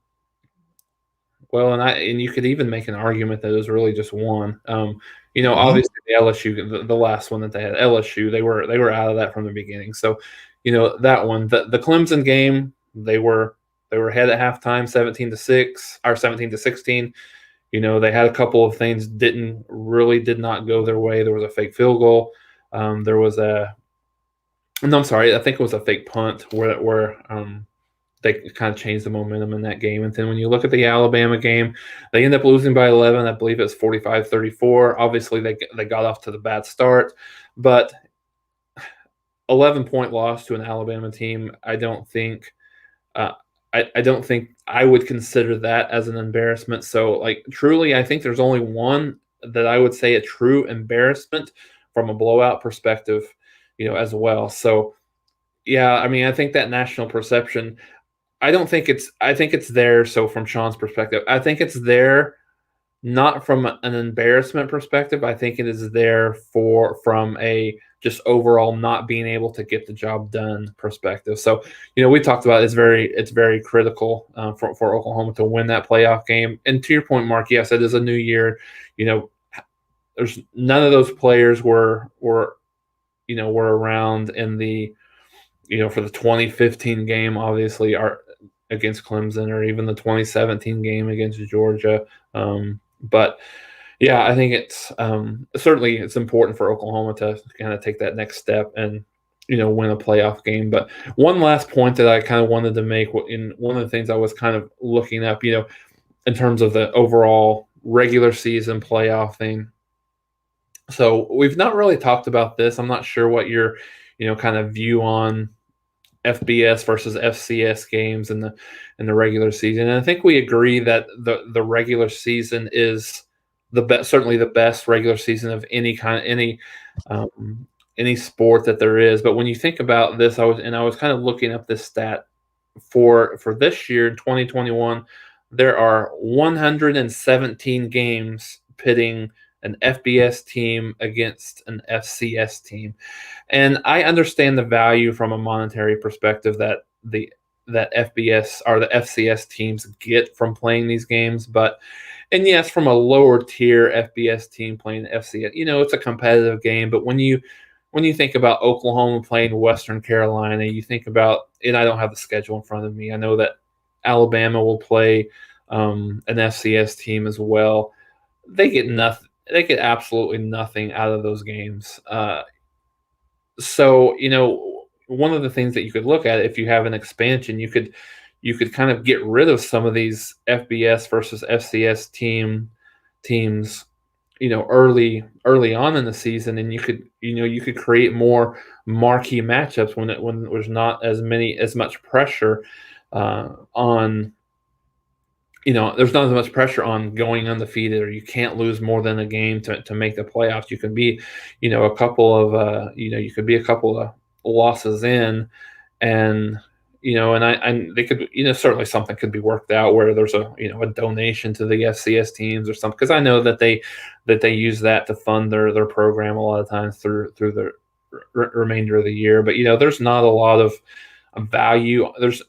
you could even make an argument that it was really just one. Obviously the LSU, the last one that they had, LSU, they were out of that from the beginning. So, that one, the Clemson game, they were ahead at halftime, 17-6 or 17-16. They had a couple of things did not go their way. There was a fake field goal. There was I think it was a fake punt where they kind of changed the momentum in that game. And then when you look at the Alabama game, they end up losing by 11. I believe it was 45-34. Obviously, they got off to the bad start, but 11-point loss to an Alabama team, I don't think I would consider that as an embarrassment. So, truly, I think there's only one that I would say a true embarrassment from a blowout perspective, as well. So, yeah, I mean, I think that national perception, I think it's there. So from Sean's perspective, I think it's there not from an embarrassment perspective. I think it is there from a just overall not being able to get the job done perspective. So, we talked about it's very critical for Oklahoma to win that playoff game. And to your point, Mark, yes, it is a new year. There's none of those players were around in the, for the 2015 game, obviously, are against Clemson, or even the 2017 game against Georgia. But yeah, I think it's certainly it's important for Oklahoma to kind of take that next step and win a playoff game. But one last point that I kind of wanted to make, in one of the things I was kind of looking up, in terms of the overall regular season playoff thing. So we've not really talked about this. I'm not sure what your kind of view on FBS versus FCS games in the regular season. And I think we agree that the regular season is certainly the best regular season of any sport that there is. But when you think about this, I was kind of looking up this stat for this year in 2021, there are 117 games pitting an FBS team against an FCS team. And I understand the value from a monetary perspective that FBS or the FCS teams get from playing these games. And yes, from a lower tier FBS team playing FCS, it's a competitive game. But when you think about Oklahoma playing Western Carolina, you think about, and I don't have the schedule in front of me, I know that Alabama will play an FCS team as well. they get nothing. They get absolutely nothing out of those games. So one of the things that you could look at, if you have an expansion, you could kind of get rid of some of these FBS versus FCS teams, early on in the season, and you could create more marquee matchups when there's not as much pressure on. There's not as much pressure on going undefeated, or you can't lose more than a game to make the playoffs. You can be, you could be a couple of losses in, and they could, certainly something could be worked out where there's a donation to the FCS teams or something, because I know that they use that to fund their program a lot of times through the remainder of the year. But there's not a lot of value. There's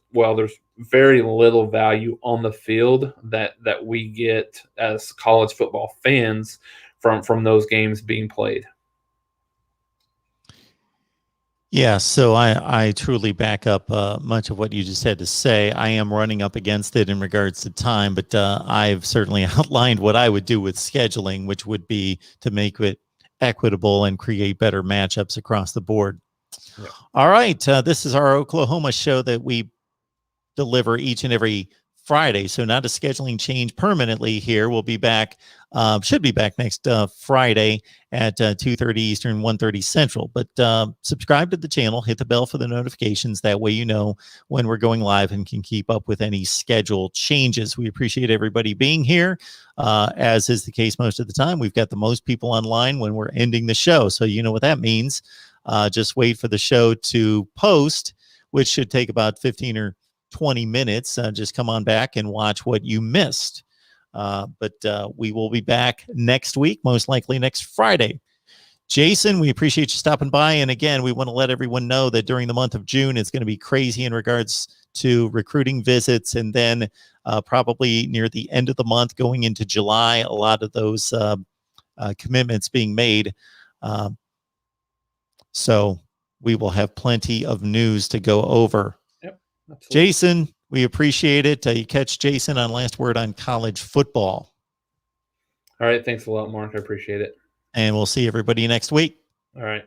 very little value on the field that we get as college football fans from those games being played. Yeah, so I truly back up much of what you just had to say. I am running up against it in regards to time, but I've certainly outlined what I would do with scheduling, which would be to make it equitable and create better matchups across the board. Yeah. All right, this is our Oklahoma show that we deliver each and every Friday. So not a scheduling change permanently here. We'll be back, should be back next Friday at 2:30 Eastern, 1:30 Central. But subscribe to the channel, hit the bell for the notifications. That way you know when we're going live and can keep up with any schedule changes. We appreciate everybody being here. As is the case most of the time, we've got the most people online when we're ending the show. So you know what that means. Just wait for the show to post, which should take about 15 or 20 minutes. Just come on back and watch what you missed. But we will be back next week, most likely next Friday. Jason, we appreciate you stopping by. And again, we want to let everyone know that during the month of June, it's going to be crazy in regards to recruiting visits. And then probably near the end of the month, going into July, a lot of those commitments being made. So we will have plenty of news to go over. Absolutely. Jason, we appreciate it. You catch Jason on Last Word on College Football. All right. Thanks a lot, Mark. I appreciate it. And we'll see everybody next week. All right.